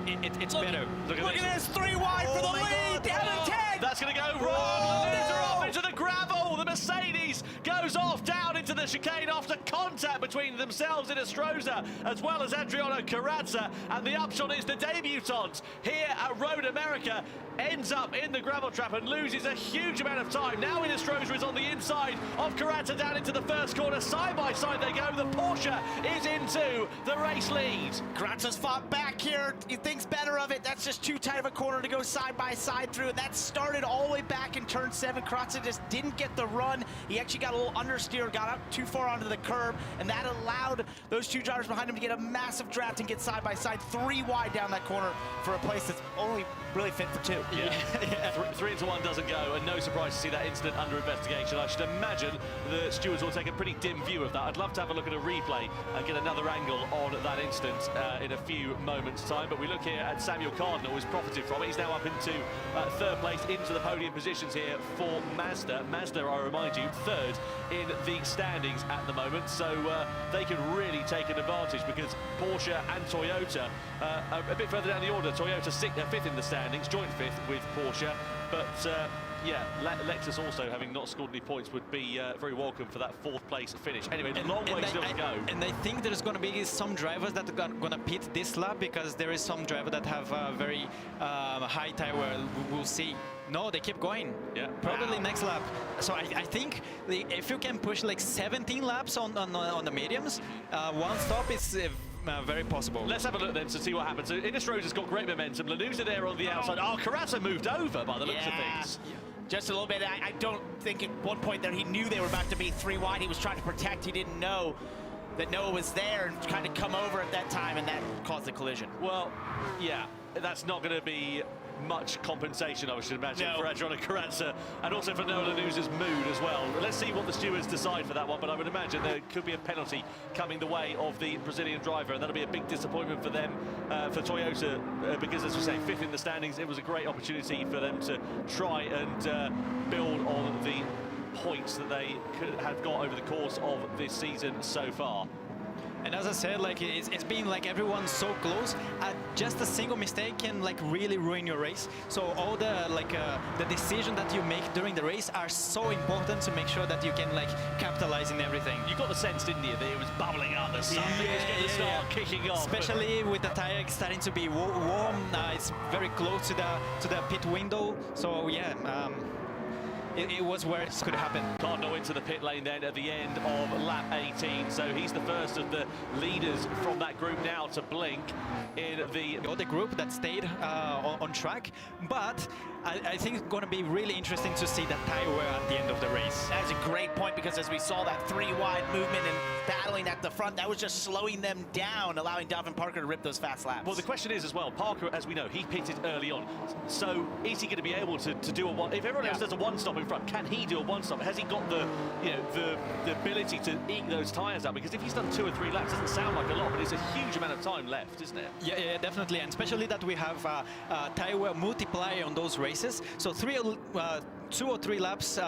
it's better. Look at this, 3 wide for the lead, down to 10! That's going to go wrong! Lanuza off into the grab Mercedes goes off down into the chicane after contact between themselves in Astroza as well as Adriano Carrazza, and the upshot is the debutant here at Road America ends up in the gravel trap and loses a huge amount of time. Now Astroza is on the inside of Carrazza down into the first corner. Side by side they go. The Porsche is into the race lead. Carrazza's fought back here. He thinks better of it. That's just too tight of a corner to go side by side through. And that started all the way back in turn 7. Carrazza just didn't get the run. He actually got a little understeer, got up too far onto the curb, and that allowed those two drivers behind him to get a massive draft and get side by side 3 wide down that corner for a place that's only really fit for 2. Yeah. 3 into 1 doesn't go, and no surprise to see that incident under investigation. I should imagine the stewards will take a pretty dim view of that. I'd love to have a look at a replay and get another angle on that incident in a few moments' time. But we look here at Samuel Cardinal, who's profited from it. He's now up into 3rd place, into the podium positions here for Mazda. Mazda, I remind you, 3rd in the standings at the moment, so they can really take an advantage because Porsche and Toyota are a bit further down the order. Toyota 5th in the standings, joint 5th with Porsche, but yeah, Lexus also, having not scored any points, would be very welcome for that 4th place finish. Anyway, long way still to go. And I think there's going to be some drivers that are going to pit this lap because there is some driver that have very high tire wear. We'll see. No, they keep going. Yeah. Probably next lap. So I think if you can push like 17 laps on the mediums, 1 stop is very possible. Let's have a look then to see what happens. Innisrosa's got great momentum. Lanuza there on the outside. Oh, Carrazza moved over by the looks of things. Just a little bit. I don't think at one point there he knew they were about to be 3 wide. He was trying to protect. He didn't know that Noah was there and kind of come over at that time, and that caused the collision. Well, yeah, that's not going to be much compensation, I should imagine, for Adriano Carrazza, and also for Noah Lanuza's mood as well. Let's see what the stewards decide for that one, but I would imagine there could be a penalty coming the way of the Brazilian driver, and that'll be a big disappointment for them, for Toyota, because, as we say, 5th in the standings. It was a great opportunity for them to try and build on the points that they could have got over the course of this season so far. And as I said, like it's been like everyone's so close. Just a single mistake can like really ruin your race. So all the the decision that you make during the race are so important to make sure that you can like capitalize in everything. You got the sense, didn't you, that it was bubbling up, that something was going to start kicking off. Especially with the tire starting to be warm. It's very close to the pit window. So yeah. It was where it could happen. Cardinal into the pit lane then at the end of lap 18. So he's the first of the leaders from that group now to blink in the group that stayed on track. But I think it's going to be really interesting to see that tire wear at the end of the race. That is a great point, because as we saw that 3 wide movement and battling at the front, that was just slowing them down, allowing Dalvin Parker to rip those fast laps. Well, the question is as well, Parker, as we know, he pitted early on. So is he going to be able to do a one? If everyone else does a 1-stop in front, can he do a 1-stop? Has he got the ability to eke those tyres up? Because if he's done 2 or 3 laps, it doesn't sound like a lot, but it's a huge amount of time left, isn't it? Yeah, definitely, and especially that we have tire wear multiplier on those races. So 2 or 3 laps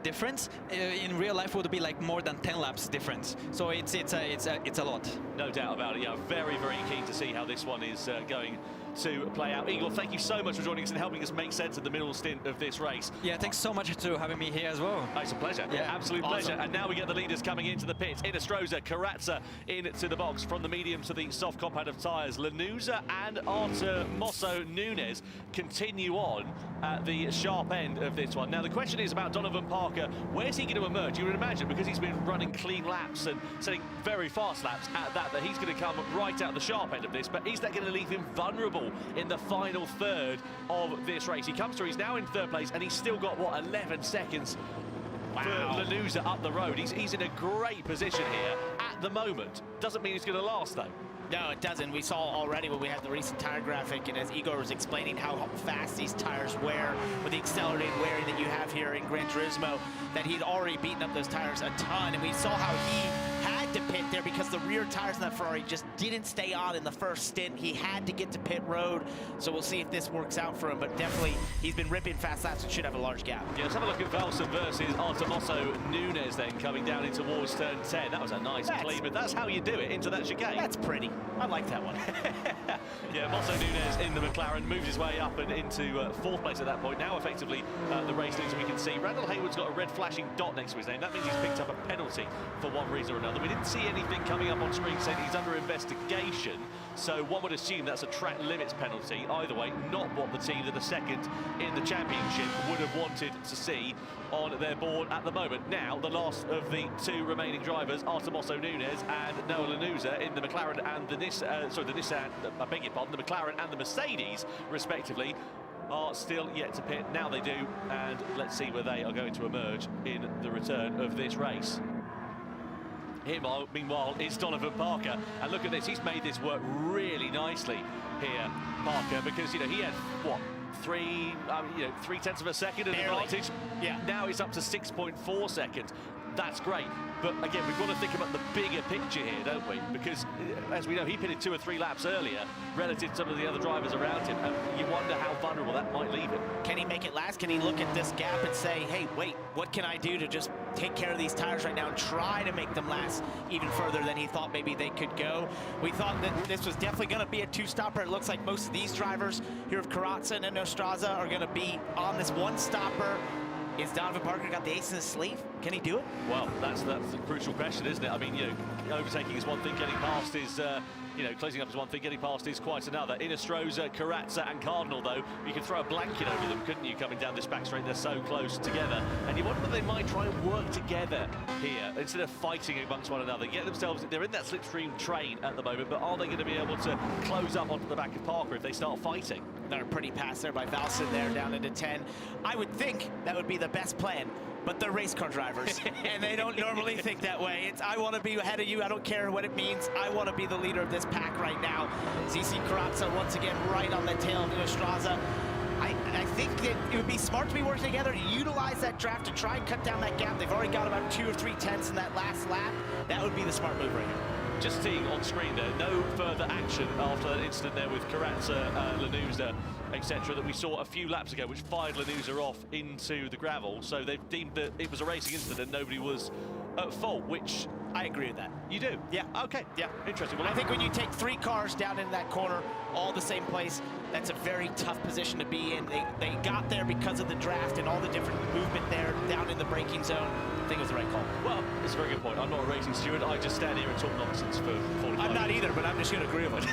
difference in real life would be like more than 10 laps difference. So it's a lot. No doubt about it. Yeah, very, very keen to see how this one is going to play out. Igor, thank you so much for joining us and helping us make sense of the middle stint of this race. Yeah, thanks so much for having me here as well. It's a pleasure. Yeah, absolute pleasure. And now we get the leaders coming into the pits. Innisrosa, Carrazza into the box. From the medium to the soft compound of tyres, Lanuza and Artemoso Nunes continue on at the sharp end of this one. Now, the question is about Donovan Parker. Where's he going to emerge? You would imagine, because he's been running clean laps and setting very fast laps at that he's going to come right out the sharp end of this. But is that going to leave him vulnerable in the final third of this race? He comes through, he's now in 3rd place, and he's still got, what, 11 seconds for Lanuza up the road. He's in a great position here at the moment. Doesn't mean it's going to last, though. No, it doesn't. We saw already when we had the recent tire graphic, and as Igor was explaining how fast these tires wear with the accelerated wearing that you have here in Gran Turismo, that he'd already beaten up those tires a ton, and we saw how he had had to pit there because the rear tires in that Ferrari just didn't stay on in the first stint. He had to get to pit road, so we'll see if this works out for him, but definitely he's been ripping fast laps and should have a large gap. Yeah, let's have a look at Valsen versus Artemoso Nunes then coming down in towards turn 10. That was a nice clean, but that's how you do it into that chicane. That's pretty. I like that one. Yeah, Mosso Nunes in the McLaren moves his way up and into fourth place at that point. Now effectively the race leads, we can see Randall Hayward's got a red flashing dot next to his name. That means he's picked up a penalty for one reason or another. We didn't see anything coming up on screen saying he's under investigation, so one would assume that's a track limits penalty. Either way, not what the team that are second in the championship would have wanted to see on their board at the moment. Now, the last of the two remaining drivers, Artemoso Nunes and Noah Lanuza in the McLaren and the Nissan, I beg your pardon, the McLaren and the Mercedes, respectively, are still yet to pit. Now they do, and let's see where they are going to emerge in the return of this race. Here, meanwhile, it's Donovan Parker, and look at this, he's made this work really nicely here, Parker, because, you know, he had, what, 3/10 of a second advantage. Yeah. Now it's up to 6.4 seconds. That's great. But again, we've got to think about the bigger picture here, don't we? Because as we know, he pitted 2 or 3 laps earlier relative to some of the other drivers around him. And you wonder how vulnerable that might leave him. Can he make it last? Can he look at this gap and say, hey, wait, what can I do to just take care of these tires right now and try to make them last even further than he thought maybe they could go? We thought that this was definitely going to be a 2-stopper. It looks like most of these drivers here of Karatza and Nostraza are going to be on this 1-stopper. Is Donovan Parker got the ace in his sleeve? Can he do it? Well, that's the crucial question, isn't it? I mean, you know, overtaking is one thing, getting past is, you know, closing up is one thing, getting past is quite another. Inestrosa, Karatza and Cardinal, though, you could throw a blanket over them, couldn't you, coming down this back straight? They're so close together. And you wonder if they might try and work together here instead of fighting amongst one another. Get themselves, they're in that slipstream train at the moment, but are they going to be able to close up onto the back of Parker if they start fighting? They're pretty pass there by Valsen there down into 10. I would think that would be the best plan, but they're race car drivers, and they don't normally think that way. It's, I want to be ahead of you. I don't care what it means. I want to be the leader of this pack right now. ZC Karatza once again right on the tail of Nostraza. I think that it would be smart to be working together to utilize that draft to try and cut down that gap. They've already got about 2 or 3 tenths in that last lap. That would be the smart move right here. Just seeing on screen there, no further action after that incident there with Karatza, Lanuza, etc. that we saw a few laps ago, which fired Lanuza off into the gravel. So they've deemed that it was a racing incident and nobody was at fault, which... I agree with that. You do? Yeah. Okay. Yeah. Interesting. Well, I think when you take 3 cars down in that corner, all the same place, that's a very tough position to be in. They got there because of the draft and all the different movement there down in the braking zone. I think it was the right call. Well, it's a very good point. I'm not a racing steward. I just stand here and talk nonsense for 45 I'm not minutes. either, but I'm just going to agree with it.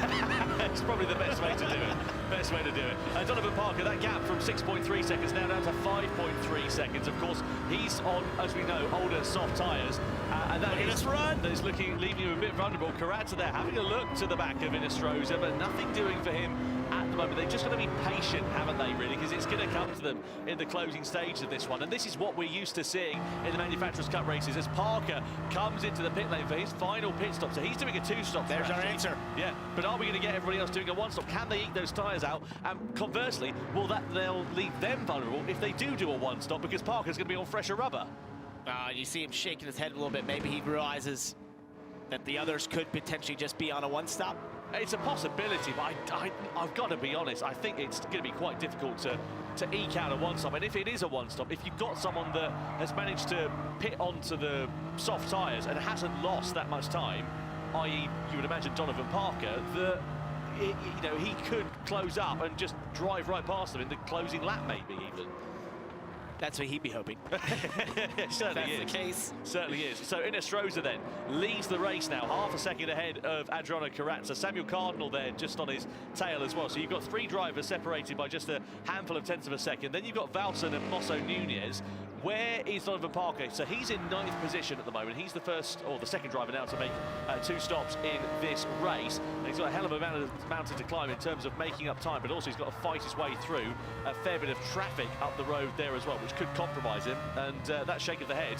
It's probably the best way to do it. Best way to do it. Donovan Parker, that gap from 6.3 seconds now down to 5.3 seconds. Of course, he's on, as we know, older soft tyres. And that is leaving him a bit vulnerable. Karatza there having a look to the back of Inestrosa, but nothing doing for him at the moment. They've just got to be patient, haven't they, really? Because it's going to come to them in the closing stage of this one. And this is what we're used to seeing in the Manufacturers' Cup races as Parker comes into the pit lane for his final pit stop. So he's doing a 2-stop. There's our answer. Yeah, but are we going to get everybody else doing a 1-stop? Can they eke those tyres out? And conversely, they'll leave them vulnerable if they do a 1-stop, because Parker's going to be on fresher rubber. You see him shaking his head a little bit. Maybe he realizes that the others could potentially just be on a 1-stop. It's a possibility, but I've got to be honest. I think it's going to be quite difficult to eke out a 1-stop. And if it is a 1-stop, if you've got someone that has managed to pit onto the soft tyres and hasn't lost that much time, i.e. you would imagine Donovan Parker, that you know, he could close up and just drive right past them in the closing lap, maybe even. That's what he'd be hoping. It certainly is. That's the case. Certainly is. So Inestrosa then leads the race now, half a second ahead of Adriano Karatza. Samuel Cardinal there just on his tail as well. So you've got 3 drivers separated by just a handful of tenths of a second. Then you've got Valsen and Mosso Nunes. Where is Donovan Parker? So he's in 9th position at the moment. He's the first, or the second driver now to make 2 stops in this race. And he's got a hell of a mountain to climb in terms of making up time, but also he's got to fight his way through a fair bit of traffic up the road there as well, which could compromise him. And that shake of the head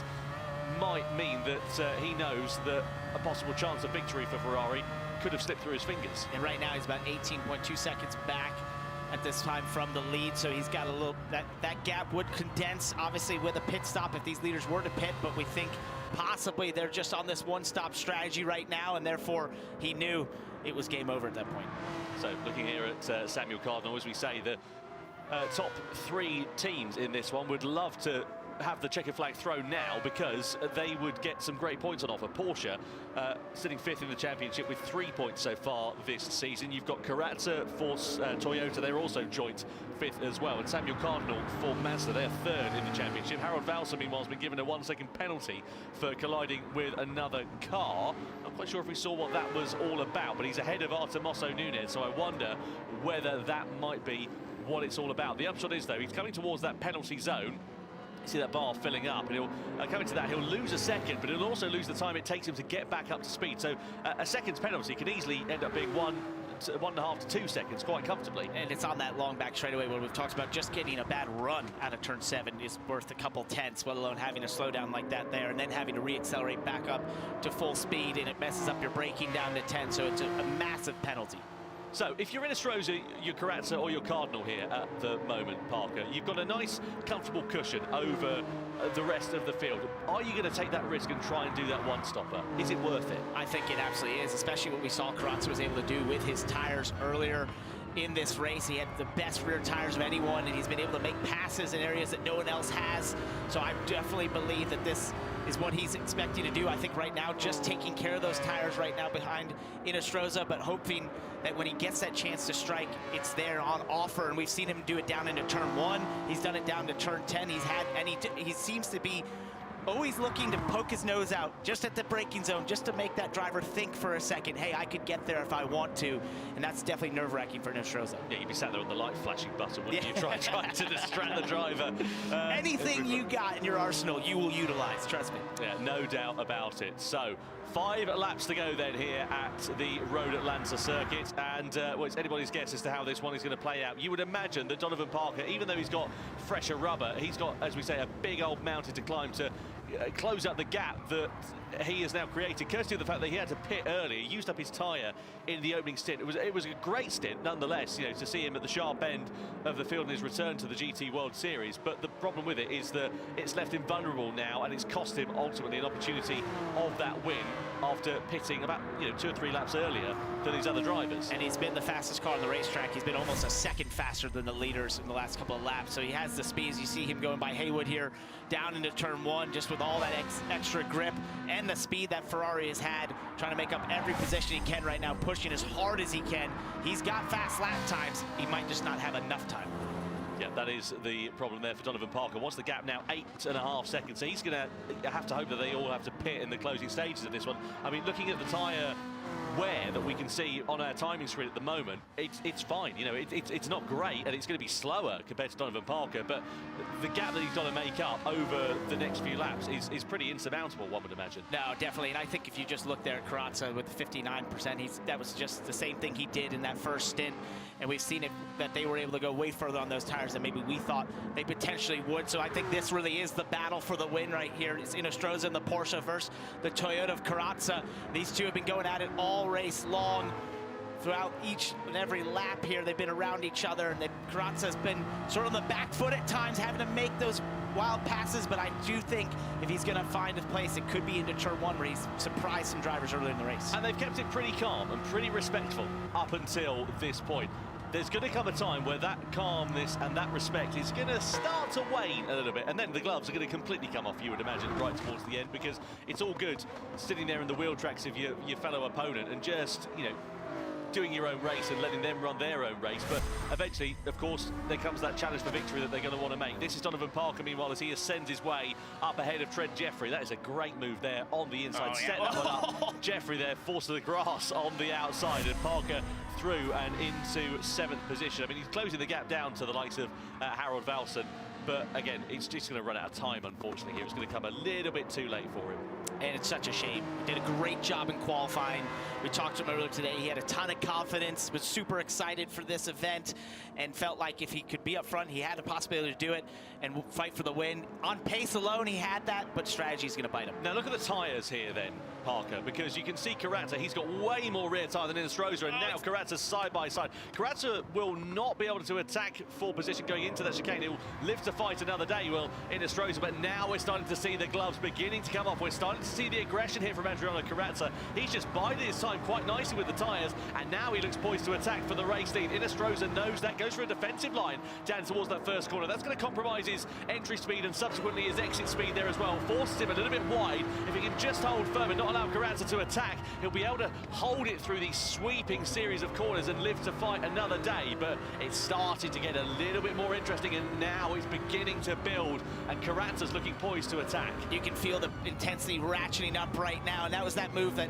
might mean that he knows that a possible chance of victory for Ferrari could have slipped through his fingers. And right now he's about 18.2 seconds back at this time from the lead, so he's got a little, that gap would condense, obviously, with a pit stop if these leaders were to pit, but we think possibly they're just on this one-stop strategy right now, and therefore he knew it was game over at that point. So looking here at Samuel Cardinal, as we say, the top 3 teams in this one would love to have the checkered flag thrown now, because they would get some great points on offer. Porsche sitting 5th in the championship with 3 points so far this season. You've got Karatza for Toyota, they're also joint 5th as well, and Samuel Cardinal for Mazda, they're 3rd in the championship. Harold Valser, meanwhile, has been given a 1-second penalty for colliding with another car. Not quite sure if we saw what that was all about, but he's ahead of Artemoso Nunez, so I wonder whether that might be what it's all about. The upshot is, though, he's coming towards that penalty zone. See that bar filling up, and he'll come into that, he'll lose a second, but he'll also lose the time it takes him to get back up to speed. So a second's penalty can easily end up being 1.5 to 2 seconds quite comfortably. And it's on that long back straightaway where we've talked about just getting a bad run out of turn 7 is worth a couple tenths, let alone having to slow down like that there, and then having to re-accelerate back up to full speed, and it messes up your braking down to 10, so it's a massive penalty. So, if you're in Astroza, your Karatza or your Cardinal here at the moment, Parker, you've got a nice, comfortable cushion over the rest of the field. Are you going to take that risk and try and do that one-stopper? Is it worth it? I think it absolutely is, especially what we saw Karatza was able to do with his tires earlier in this race. He had the best rear tires of anyone, and he's been able to make passes in areas that no one else has. So I definitely believe that this is what he's expecting to do. I think right now, just taking care of those tires right now behind in Astroza, but hoping that when he gets that chance to strike, it's there on offer. And we've seen him do it down into turn 1. He's done it down to turn 10. He seems to be always looking to poke his nose out just at the braking zone, just to make that driver think for a second, hey, I could get there if I want to. And that's definitely nerve-wracking for Astroza. Yeah, you'd be sat there with the light flashing button, wouldn't you? Trying to distract the driver. Anything you got in your arsenal, you will utilize, trust me. Yeah, no doubt about it. So, 5 laps to go then here at the Road Atlanta circuit, and well, it's anybody's guess as to how this one is going to play out. You would imagine that Donovan Parker, even though he's got fresher rubber, he's got, as we say, a big old mountain to climb to close out the gap that he has now created, courtesy of the fact that he had to pit earlier. He used up his tyre in the opening stint. It was a great stint, nonetheless, you know, to see him at the sharp end of the field in his return to the GT World Series. But the problem with it is that it's left him vulnerable now, and it's cost him ultimately an opportunity of that win after pitting about 2 or 3 laps earlier than these other drivers. And he's been the fastest car on the racetrack. He's been almost a second faster than the leaders in the last couple of laps. So he has the speed. As you see him going by Haywood here down into turn 1, just with all that extra grip and the speed that Ferrari has had, trying to make up every position he can right now, pushing as hard as he can. He's got fast lap times. He might just not have enough time. Yeah, that is the problem there for Donovan Parker. What's the gap now? 8.5 seconds. So he's going to have to hope that they all have to pit in the closing stages of this one. I mean, looking at the tyre wear that we can see on our timing screen at the moment, it's fine. You know, it's not great, and it's going to be slower compared to Donovan Parker, but the gap that he's got to make up over the next few laps is pretty insurmountable, one would imagine. No, definitely, and I think if you just look there at Karatza with 59%, that was just the same thing he did in that first stint, and we've seen it that they were able to go way further on those tires than maybe we thought they potentially would. So I think this really is the battle for the win right here. It's in Astroza and the Porsche versus the Toyota of Karatza. These two have been going at it all race long. Throughout each and every lap here, they've been around each other, and Karatza's been sort of on the back foot at times, having to make those wild passes, but I do think if he's going to find a place, it could be into turn 1 where he's surprised some drivers early in the race. And they've kept it pretty calm and pretty respectful up until this point. There's going to come a time where that calmness and that respect is going to start to wane a little bit, and then the gloves are going to completely come off, you would imagine, right towards the end, because it's all good sitting there in the wheel tracks of your fellow opponent and just, doing your own race and letting them run their own race. But eventually, of course, there comes that challenge for victory that they're going to want to make. This is Donovan Parker, meanwhile, as he ascends his way up ahead of Trent Jeffrey. That is a great move there on the inside. Set that one up. Jeffrey there forced to the grass on the outside, and Parker through and into 7th position. I mean, he's closing the gap down to the likes of Harold Valsen, but again, it's just going to run out of time, unfortunately, here. It's going to come a little bit too late for him. and it's such a shame. He did a great job in qualifying. We talked to him earlier today. He had a ton of confidence, was super excited for this event, and felt like if he could be up front, he had the possibility to do it and fight for the win. On pace alone, he had that, but strategy is going to bite him. Now look at the tyres here then, Parker, because you can see Karatza, he's got way more rear tyre than Inestrosa, and now Karatza's side by side. Karatza will not be able to attack full position going into that chicane. He'll live to fight another day, will Inestrosa, but now we're starting to see the gloves beginning to come off. We're starting to see the aggression here from Adriano Karatza. He's just biding his time quite nicely with the tyres, and now he looks poised to attack for the race lead. Inestrosa knows that, goes for a defensive line down towards that first corner. That's going to compromise his entry speed and subsequently his exit speed there as well. Forces him a little bit wide. If he can just hold firm and not allow Karatza to attack, he'll be able to hold it through these sweeping series of corners and live to fight another day. But it's started to get a little bit more interesting, and now it's beginning to build, and Karatza's looking poised to attack. You can feel the intensity ratcheting up right now, and that was that move that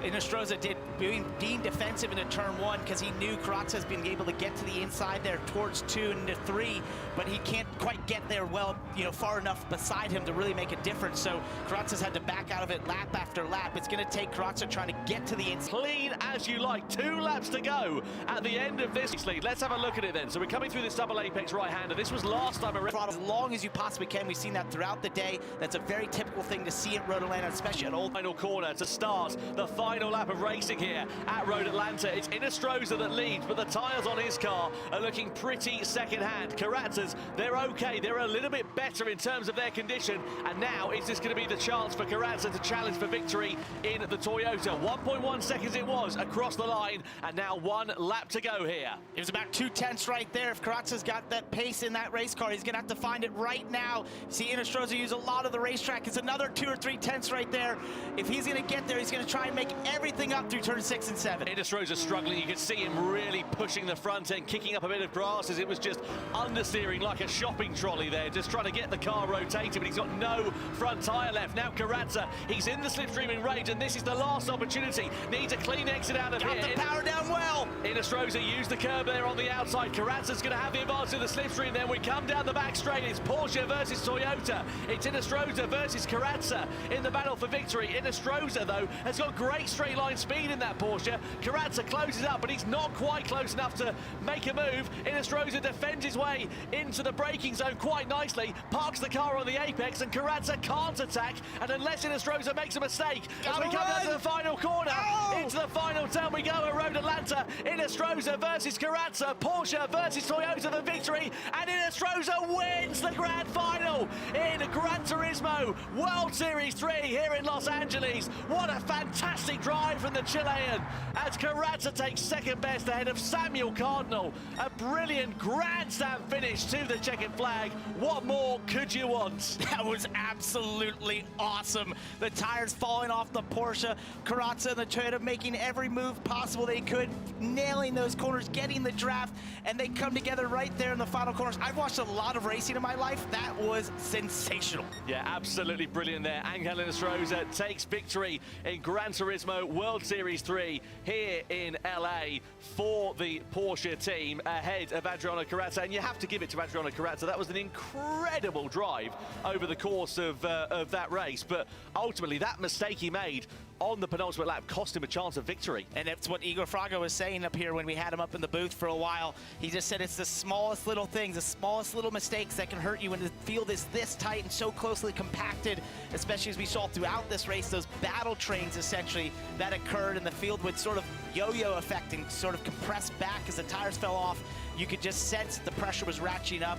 Inestrosa did, being defensive into turn 1, because he knew Karatza's been able to get to the inside there towards 2 and into 3, but he can't quite get there well, far enough beside him to really make a difference. So Karatza's had to back out of it lap after lap. It's going to take Karatza trying to get to the inside. Clean as you like. 2 laps to go at the end of this lead. Let's have a look at it then. So we're coming through this double apex right-hander. This was last time around. As long as you possibly can. We've seen that throughout the day. That's a very typical thing to see at Road Atlanta, especially at Old. Final corner to start the final lap of racing here at Road Atlanta. It's Inestrosa that leads, but the tyres on his car are looking pretty second-hand. Karatza's, they're okay. They're a little bit better in terms of their condition, and now is this going to be the chance for Karatza to challenge for victory in the Toyota? 1.1 seconds it was across the line, and now 1 lap to go here. It was about 2 tenths right there. If Karatza's got that pace in that race car, he's going to have to find it right now. See Inestrosa use a lot of the racetrack. It's another 2 or 3 tenths right there. If he's going to get there, he's going to try and make everything up through turn 6 and 7. Inestrosa struggling. You can see him really pushing the front end, kicking up a bit of grass as it was just understeering like a shopping trolley there, just trying to get the car rotated, but he's got no front tyre left. Now Karatza, he's in the slipstreaming range, and this is the last opportunity. Needs a clean exit out of here. Got the power down well. Inestrosa used the curb there on the outside. Karatza's going to have the advantage of the slipstream. Then we come down the back straight. It's Porsche versus Toyota. It's Inestrosa versus Karatza in the battle for victory. Inestrosa, though, has got great straight line speed in that Porsche. Karatza closes up, but he's not quite close enough to make a move. Inestrosa defends his way into the braking zone quite nicely, parks the car on the apex, and Karatza can't attack, and unless Inestrosa makes a mistake, as we come down to the final corner, into the final turn we go at Road Atlanta. Inestrosa versus Karatza, Porsche versus Toyota for victory, and Inestrosa wins the grand final in Gran Turismo World Series 3 here in Los Angeles. What a fantastic drive from the Chilean, as Karatza takes second best ahead of Samuel Cardinal. A brilliant grandstand finish to the checkered flag. What more could you want? That was absolutely awesome. The tires falling off the Porsche, Karatza and the Toyota making every move possible they could, nailing those corners, getting the draft, and they come together right there in the final corners. I've watched a lot of racing in my life. That was sensational. Yeah, absolutely brilliant there. Angel Inestrosa takes victory in Gran Turismo World Series 3 here in LA for the Porsche team ahead of Adriano Karatza. And you have to give it to Adriano Karatza. That was an incredible drive over the course of that race. But ultimately, that mistake he made on the penultimate lap cost him a chance of victory. And that's what Igor Fraga was saying up here when we had him up in the booth for a while. He just said it's the smallest little things, the smallest little mistakes that can hurt you when the field is this tight and so closely compacted, especially as we saw throughout this race, those battle trains essentially that occurred, and the field would sort of yo-yo effect and sort of compress back as the tires fell off. You could just sense that the pressure was ratcheting up,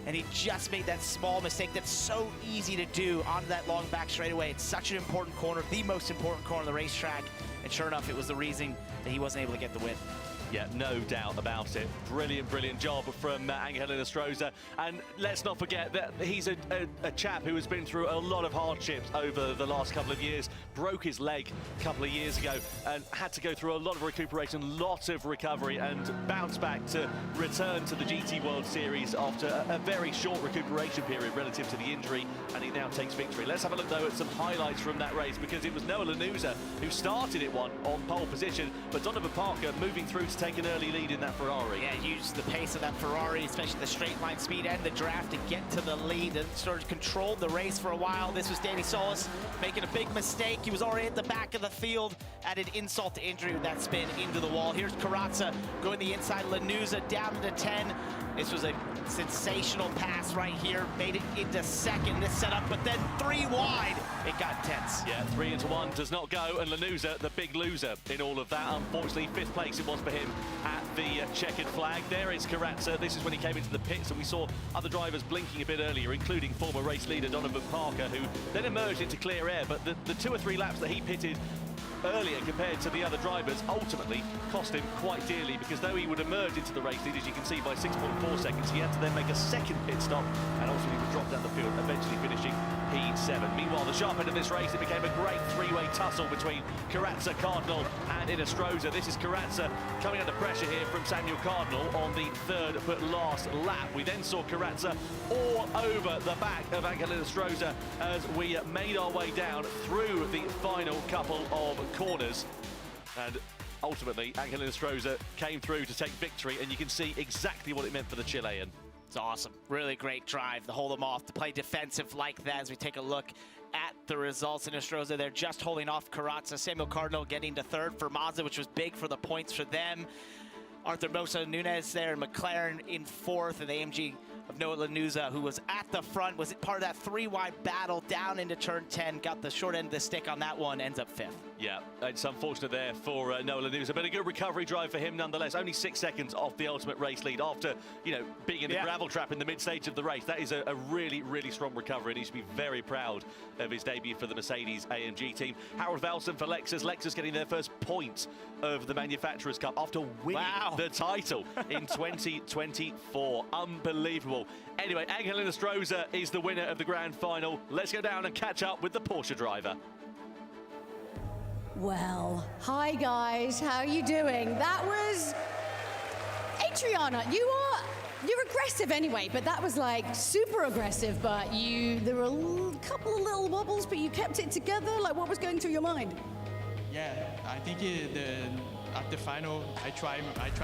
and he just made that small mistake that's so easy to do onto that long back straightaway. It's such an important corner, the most important corner of the racetrack, and sure enough, it was the reason that he wasn't able to get the win. Yeah, no doubt about it. Brilliant, brilliant job from Angel Inestrosa. And let's not forget that he's a chap who has been through a lot of hardships over the last couple of years. Broke his leg a couple of years ago and had to go through a lot of recuperation, lot of recovery, and bounce back to return to the GT World Series after a very short recuperation period relative to the injury, and he now takes victory. Let's have a look, though, at some highlights from that race, because it was Noah Lanuza who started it on pole position, but Donovan Parker moving through to take an early lead in that Ferrari. Yeah, used the pace of that Ferrari, especially the straight line speed and the draft to get to the lead and sort of controlled the race for a while. This was Danny Solis making a big mistake. He was already at the back of the field, added insult to injury with that spin into the wall. Here's Karatsa going the inside, Lanuza down to 10. This was a sensational pass right here, made it into second, this setup, but then 3 wide, it got tense. Yeah, 3 into 1 does not go, and Lanuza, the big loser in all of that. Unfortunately, 5th place it was for him at the checkered flag. There is Karatsa. This is when he came into the pits, and we saw other drivers blinking a bit earlier, including former race leader Donovan Parker, who then emerged into clear air, but the 2 or 3 laps that he pitted earlier compared to the other drivers ultimately cost him quite dearly, because though he would emerge into the race lead, as you can see, by 6.4 seconds, he had to then make a second pit stop and ultimately would drop down the field, eventually finishing P7. Meanwhile, the sharp end of this race, it became a great 3-way tussle between Karatsa, Cardinal and Inestrosa. This is Karatsa coming under pressure here from Samuel Cardinal on the 3rd but last lap. We then saw Karatsa all over the back of Angel Inestrosa as we made our way down through the final couple of corners, and ultimately Angel Inestrosa came through to take victory, and you can see exactly what it meant for the Chilean. It's awesome. Really great drive to hold them off, to play defensive like that as we take a look at the results. In Inestrosa, they're just holding off Karatsa. Samuel Cardinal getting to 3rd for Mazda, which was big for the points for them. Arthur Mosa Nunez there, and McLaren in 4th, and the AMG of Noah Lanuza, who was at the front, was part of that 3-wide battle down into turn 10, got the short end of the stick on that one, ends up 5th. Yeah, it's unfortunate there for Noah Lanuza, but a good recovery drive for him nonetheless. Only 6 seconds off the ultimate race lead after, you know, being in the gravel trap in the mid-stage of the race. That is a really, really strong recovery, and he should be very proud of his debut for the Mercedes AMG team. Harold Valson for Lexus. Lexus getting their first point of the Manufacturers' Cup after winning the title in 2024. Unbelievable. Anyway, Angel Inestrosa is the winner of the grand final. Let's go down and catch up with the Porsche driver. Well, hi guys, how are you doing? That was Adriana. You're aggressive anyway, but that was like super aggressive. But there were a couple of little wobbles, but you kept it together. Like, what was going through your mind? Yeah, I think at the final, I try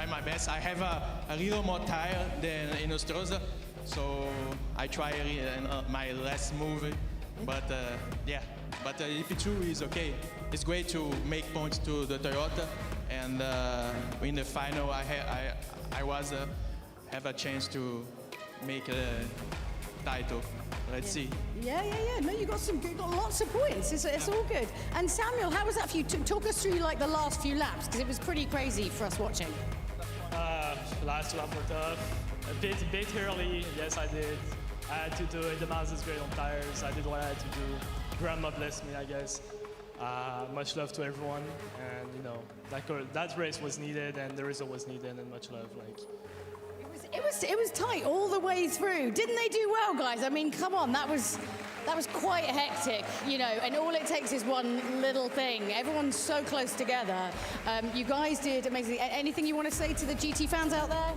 my best. I have a little more tire than Inestrosa, so I try my last move. But yeah, but EP2 is okay. It's great to make points to the Toyota, and in the final, I have a chance to make a title. Let's see. Yeah. No, you got lots of points. It's all good. And Samuel, how was that for you? Talk us through like the last few laps, because it was pretty crazy for us watching. Last lap were tough. A bit early. Yes, I did. I had to do it. The Mazda's great on tires. I did what I had to do. Grandma blessed me, I guess. Much love to everyone, and you know that race was needed, and the result was needed, and much love. Like. It was tight all the way through. Didn't they do well, guys? I mean, come on, that was quite hectic, you know, and all it takes is one little thing. Everyone's so close together. You guys did amazing. Anything you want to say to the GT fans out there?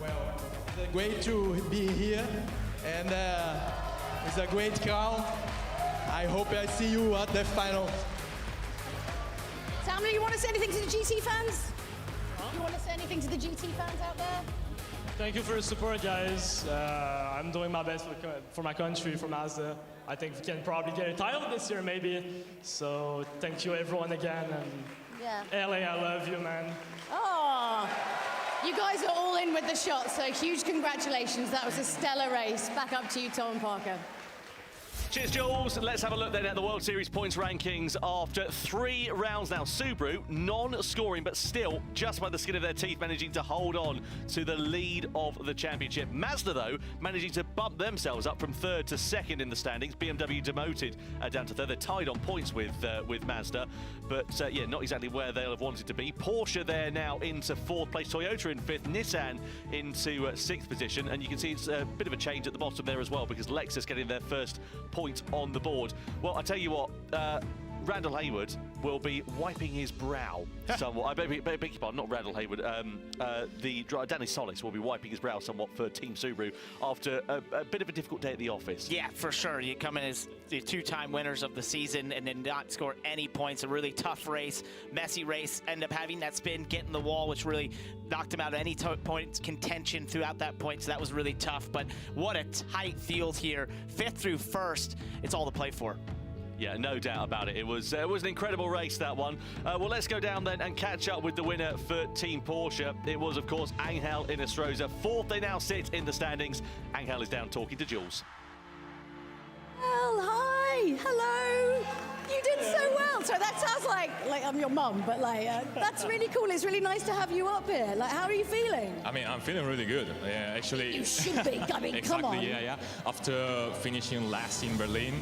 Well, it's great to be here, and it's a great crown. I hope I see you at the final. Samuel, you want to say anything to the GT fans? You want to say anything to the GT fans out there? Thank you for your support, guys. I'm doing my best for my country, for Mazda. I think we can probably get a title this year, maybe. So thank you, everyone, again. And LA, I love you, man. Oh, you guys are all in with the shot, so huge congratulations. That was a stellar race. Back up to you, Tom Parker. Cheers, Jules. Let's have a look then at the World Series points rankings after 3 rounds now. Subaru, non-scoring, but still just by the skin of their teeth, managing to hold on to the lead of the championship. Mazda, though, managing to bump themselves up from 3rd to 2nd in the standings. BMW demoted down to 3rd. They're tied on points with Mazda, but yeah, not exactly where they'll have wanted to be. Porsche there now into 4th place. Toyota in 5th. Nissan into 6th position. And you can see it's a bit of a change at the bottom there as well, because Lexus getting their first point on the board. Well, I tell you what, Randall Hayward will be wiping his brow somewhat. I beg your pardon, not Randall Hayward. Danny Solis will be wiping his brow somewhat for Team Subaru after a bit of a difficult day at the office. Yeah, for sure. You come in as the two-time winners of the season and then not score any points. A really tough race, messy race. End up having that spin, get in the wall, which really knocked him out of any point contention throughout that point. So that was really tough. But what a tight field here, 5th through 1st. It's all to play for. Yeah, no doubt about it. It was an incredible race, that one. Well, let's go down then and catch up with the winner for Team Porsche. It was, of course, Angel Inestrosa. 4th, they now sit in the standings. Angel is down talking to Jules. Well, hi, hello. You did so well. So that sounds like I'm your mum, but that's really cool. It's really nice to have you up here. Like, how are you feeling? I mean, I'm feeling really good. Yeah, actually. You should be. I mean, exactly, come on. Yeah. After finishing last in Berlin,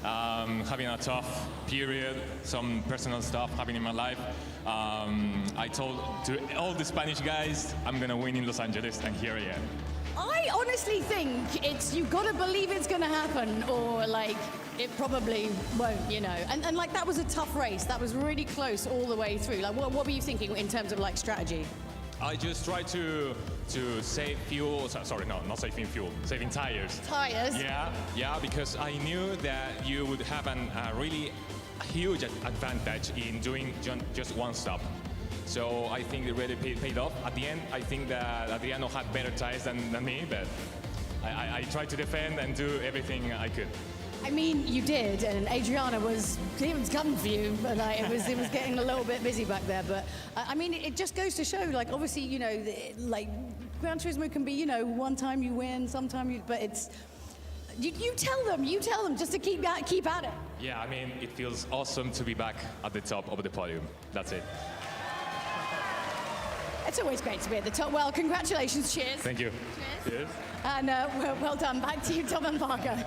having a tough period, some personal stuff happening in my life, I told to all the Spanish guys, I'm gonna win in Los Angeles, and here I am. I honestly think you've got to believe it's going to happen, or it probably won't, you know. And like, that was a tough race. That was really close all the way through. Like, what were you thinking in terms of strategy? I just tried to save fuel. Sorry, no, not saving fuel, saving tires. Tires? Yeah, because I knew that you would have a really huge advantage in doing just one stop. So I think it really paid off. At the end, I think that Adriano had better tires than me, but I tried to defend and do everything I could. I mean, you did, and Adriana was coming for you, but it was getting a little bit busy back there. But I mean, it just goes to show, obviously, you know, Gran Turismo can be, you know, one time you win, sometime you, but it's. You tell them just to keep at it. Yeah, I mean, it feels awesome to be back at the top of the podium. That's it. It's always great to be at the top. Well, congratulations. Cheers. Thank you. Cheers. And well done. Back to you, Tom and Parker.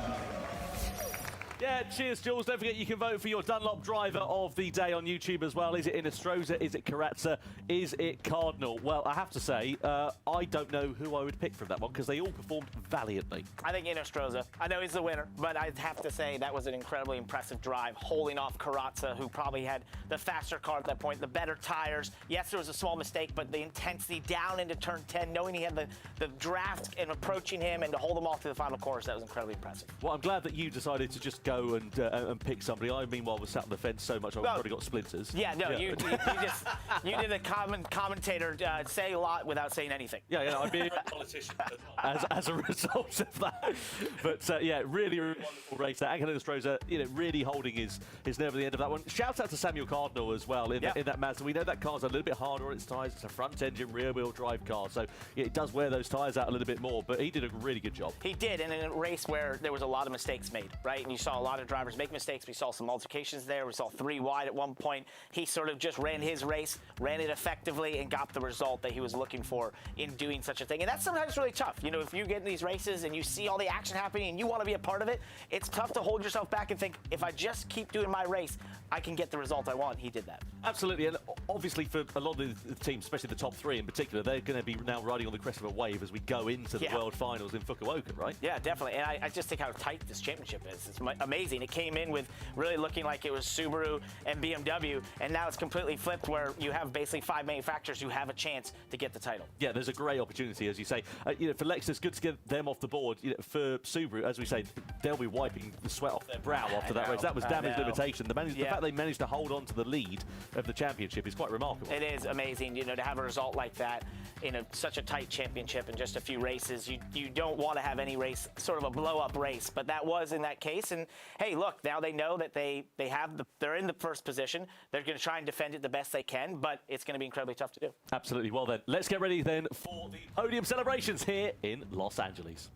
Yeah, cheers, Jules. Don't forget you can vote for your Dunlop driver of the day on YouTube as well. Is it Inestrosa? Is it Carrazza? Is it Cardinal? Well, I have to say, I don't know who I would pick from that one because they all performed valiantly. I think Inestrosa. I know he's the winner, but I'd have to say that was an incredibly impressive drive, holding off Carrazza, who probably had the faster car at that point, the better tires. Yes, there was a small mistake, but the intensity down into turn 10, knowing he had the draft and approaching him and to hold him off to the final course, that was incredibly impressive. Well, I'm glad that you decided to just go and pick somebody. I, meanwall, was sat on the fence so much I've already got splinters. Yeah, no, you did a commentator say a lot without saying anything. Yeah, I'd be a politician as a result of that. But yeah, really wonderful race there. Angel Inestrosa, you know, really holding his nerve at the end of that one. Shout out to Samuel Cardinal as well in that Mazda. We know that car's a little bit harder on its tyres. It's a front-engine, rear-wheel drive car, so yeah, it does wear those tyres out a little bit more. But he did a really good job. He did, and in a race where there was a lot of mistakes made, right? And you saw a lot of drivers make mistakes. We saw some altercations there. We saw 3 wide at one point. He sort of just ran his race, ran it effectively, and got the result that he was looking for in doing such a thing. And that's sometimes really tough. You know, if you get in these races and you see all the action happening and you want to be a part of it, it's tough to hold yourself back and think, if I just keep doing my race, I can get the result I want. He did that. Absolutely, and obviously for a lot of the teams, especially the top 3 in particular, they're going to be now riding on the crest of a wave as we go into the World Finals in Fukuoka, right? Yeah, definitely. And I just think how tight this championship is. It's amazing. It came in with really looking like it was Subaru and BMW, and now it's completely flipped where you have basically 5 manufacturers who have a chance to get the title. Yeah, there's a great opportunity, as you say. You know, for Lexus, good to get them off the board. You know, for Subaru, as we say, they'll be wiping the sweat off their brow after that race. That was damage limitation. The fact they managed to hold on to the lead of the championship is quite remarkable. It is amazing, you know, to have a result like that in such a tight championship in just a few races. You don't want to have any race, sort of a blow-up race, but that was in that case. And hey, look, now they know that they're in the first position. They're going to try and defend it the best they can, but it's going to be incredibly tough to do. Absolutely. Well then, let's get ready then for the podium celebrations here in Los Angeles.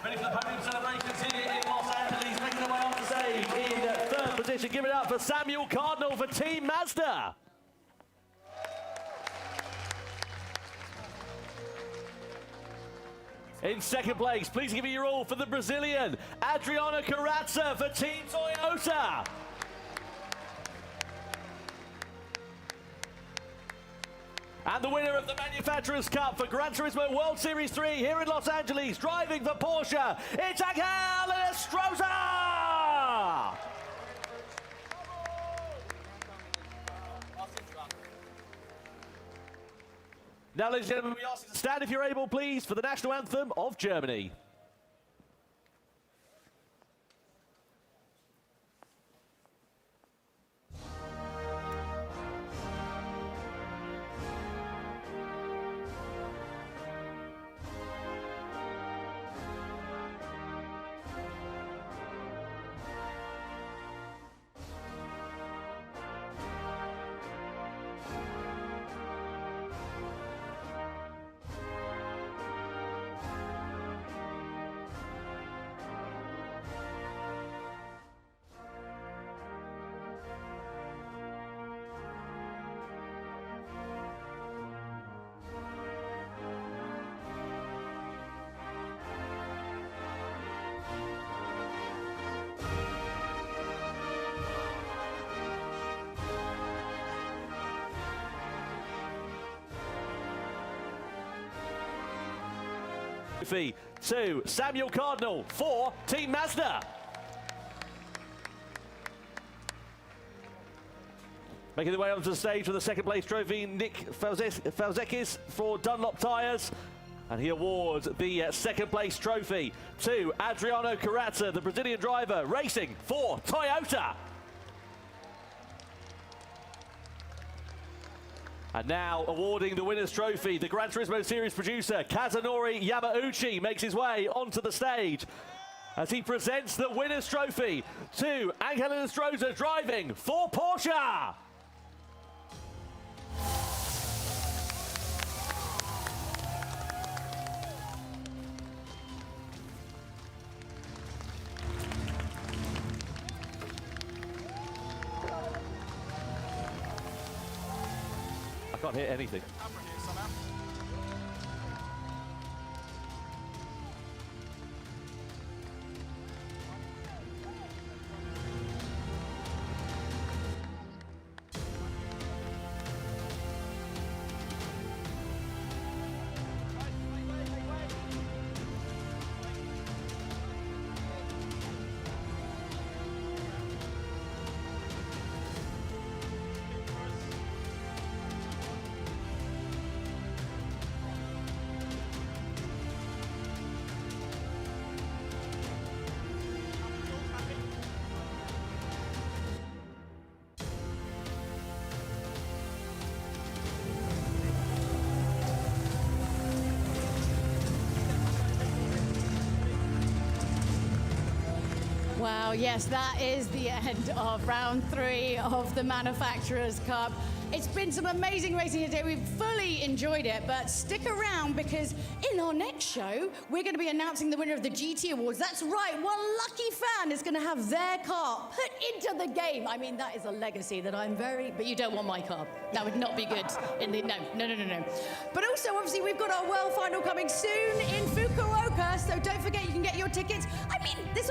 Ready for the podium celebrations here in Los Angeles. Making their way on the stage in 3rd position. Give it up for Samuel Cardinal for Team Mazda. In 2nd place, please give it your all for the Brazilian, Adriano Carrazza for Team Toyota. And the winner of the Manufacturers' Cup for Gran Turismo World Series 3 here in Los Angeles, driving for Porsche, it's Angel Estrada! Now, ladies and gentlemen, we ask you to stand if you're able, please, for the national anthem of Germany. To Samuel Cardinal for Team Mazda. Making their way onto the stage with the second place trophy, Nick Falzekis for Dunlop Tyres. And he awards the second place trophy to Adriano Carazza, the Brazilian driver, racing for Toyota. And now awarding the winner's trophy, the Gran Turismo Series producer, Kazunori Yamauchi, makes his way onto the stage as he presents the winner's trophy to Angel Estrada, driving for Porsche. I can't hear anything. Wow, yes, that is the end of round 3 of the Manufacturers' Cup. It's been some amazing racing today. We've fully enjoyed it, but stick around because in our next show, we're going to be announcing the winner of the GT Awards. That's right, one lucky fan is going to have their car put into the game. I mean, that is a legacy that I'm very... But you don't want my car. That would not be good. No. But also, obviously, we've got our World Final coming soon in Fukuoka, so don't forget you can get your tickets. I mean, you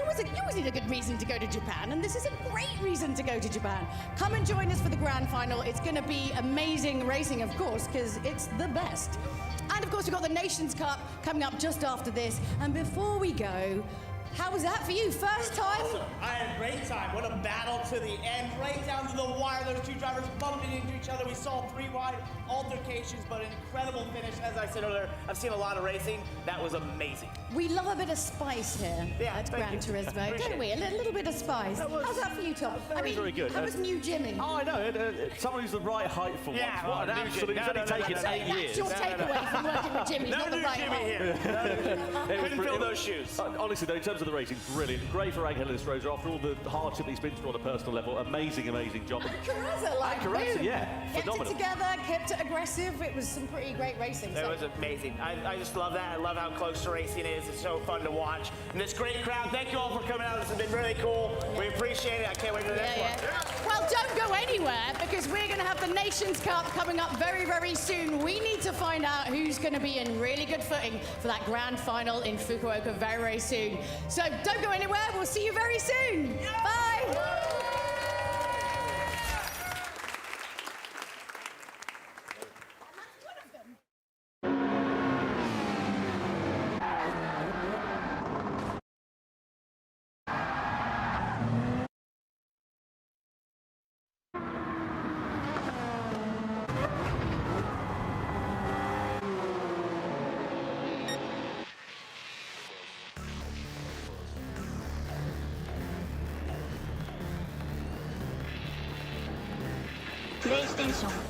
always need a good reason to go to Japan, and this is a great reason to go to Japan. Come and join us for the Grand Final. It's going to be amazing racing, of course, because it's the best. And of course, we've got the Nations Cup coming up just after this. And before we go, how was that for you? First time? Awesome. I had a great time. What a battle to the end, right down to the wire. Those two drivers bumping into each other. We saw 3 wide altercations, but an incredible finish. As I said earlier, I've seen a lot of racing. That was amazing. We love a bit of spice here at Gran Turismo, don't we? A little bit of spice. How's that for you, Tom? Very good. How was new Jimmy? Oh, I know. Someone who's the right height for once. What an absolute... It's only taken 8 years. That's your takeaway from working with Jimmy, not the right Jimmy here. Couldn't fill those shoes. Honestly, though, in terms of the racing, brilliant. Great for Angel Estrada after all the hardship he's been through on a personal level. Amazing job. Carazza, yeah, kept phenomenal. it together, kept it aggressive. It was some pretty great racing. It was amazing. I just love that. I love how close the racing is. It's so fun to watch. And this great crowd, thank you all for coming out. This has been really cool. We appreciate it. I can't wait for the next one. Well, don't go anywhere because we're going to have the Nations Cup coming up very, very soon. We need to find out who's going to be in really good footing for that grand final in Fukuoka very, very soon. So don't go anywhere. We'll see you very soon. Bye. プレイステーション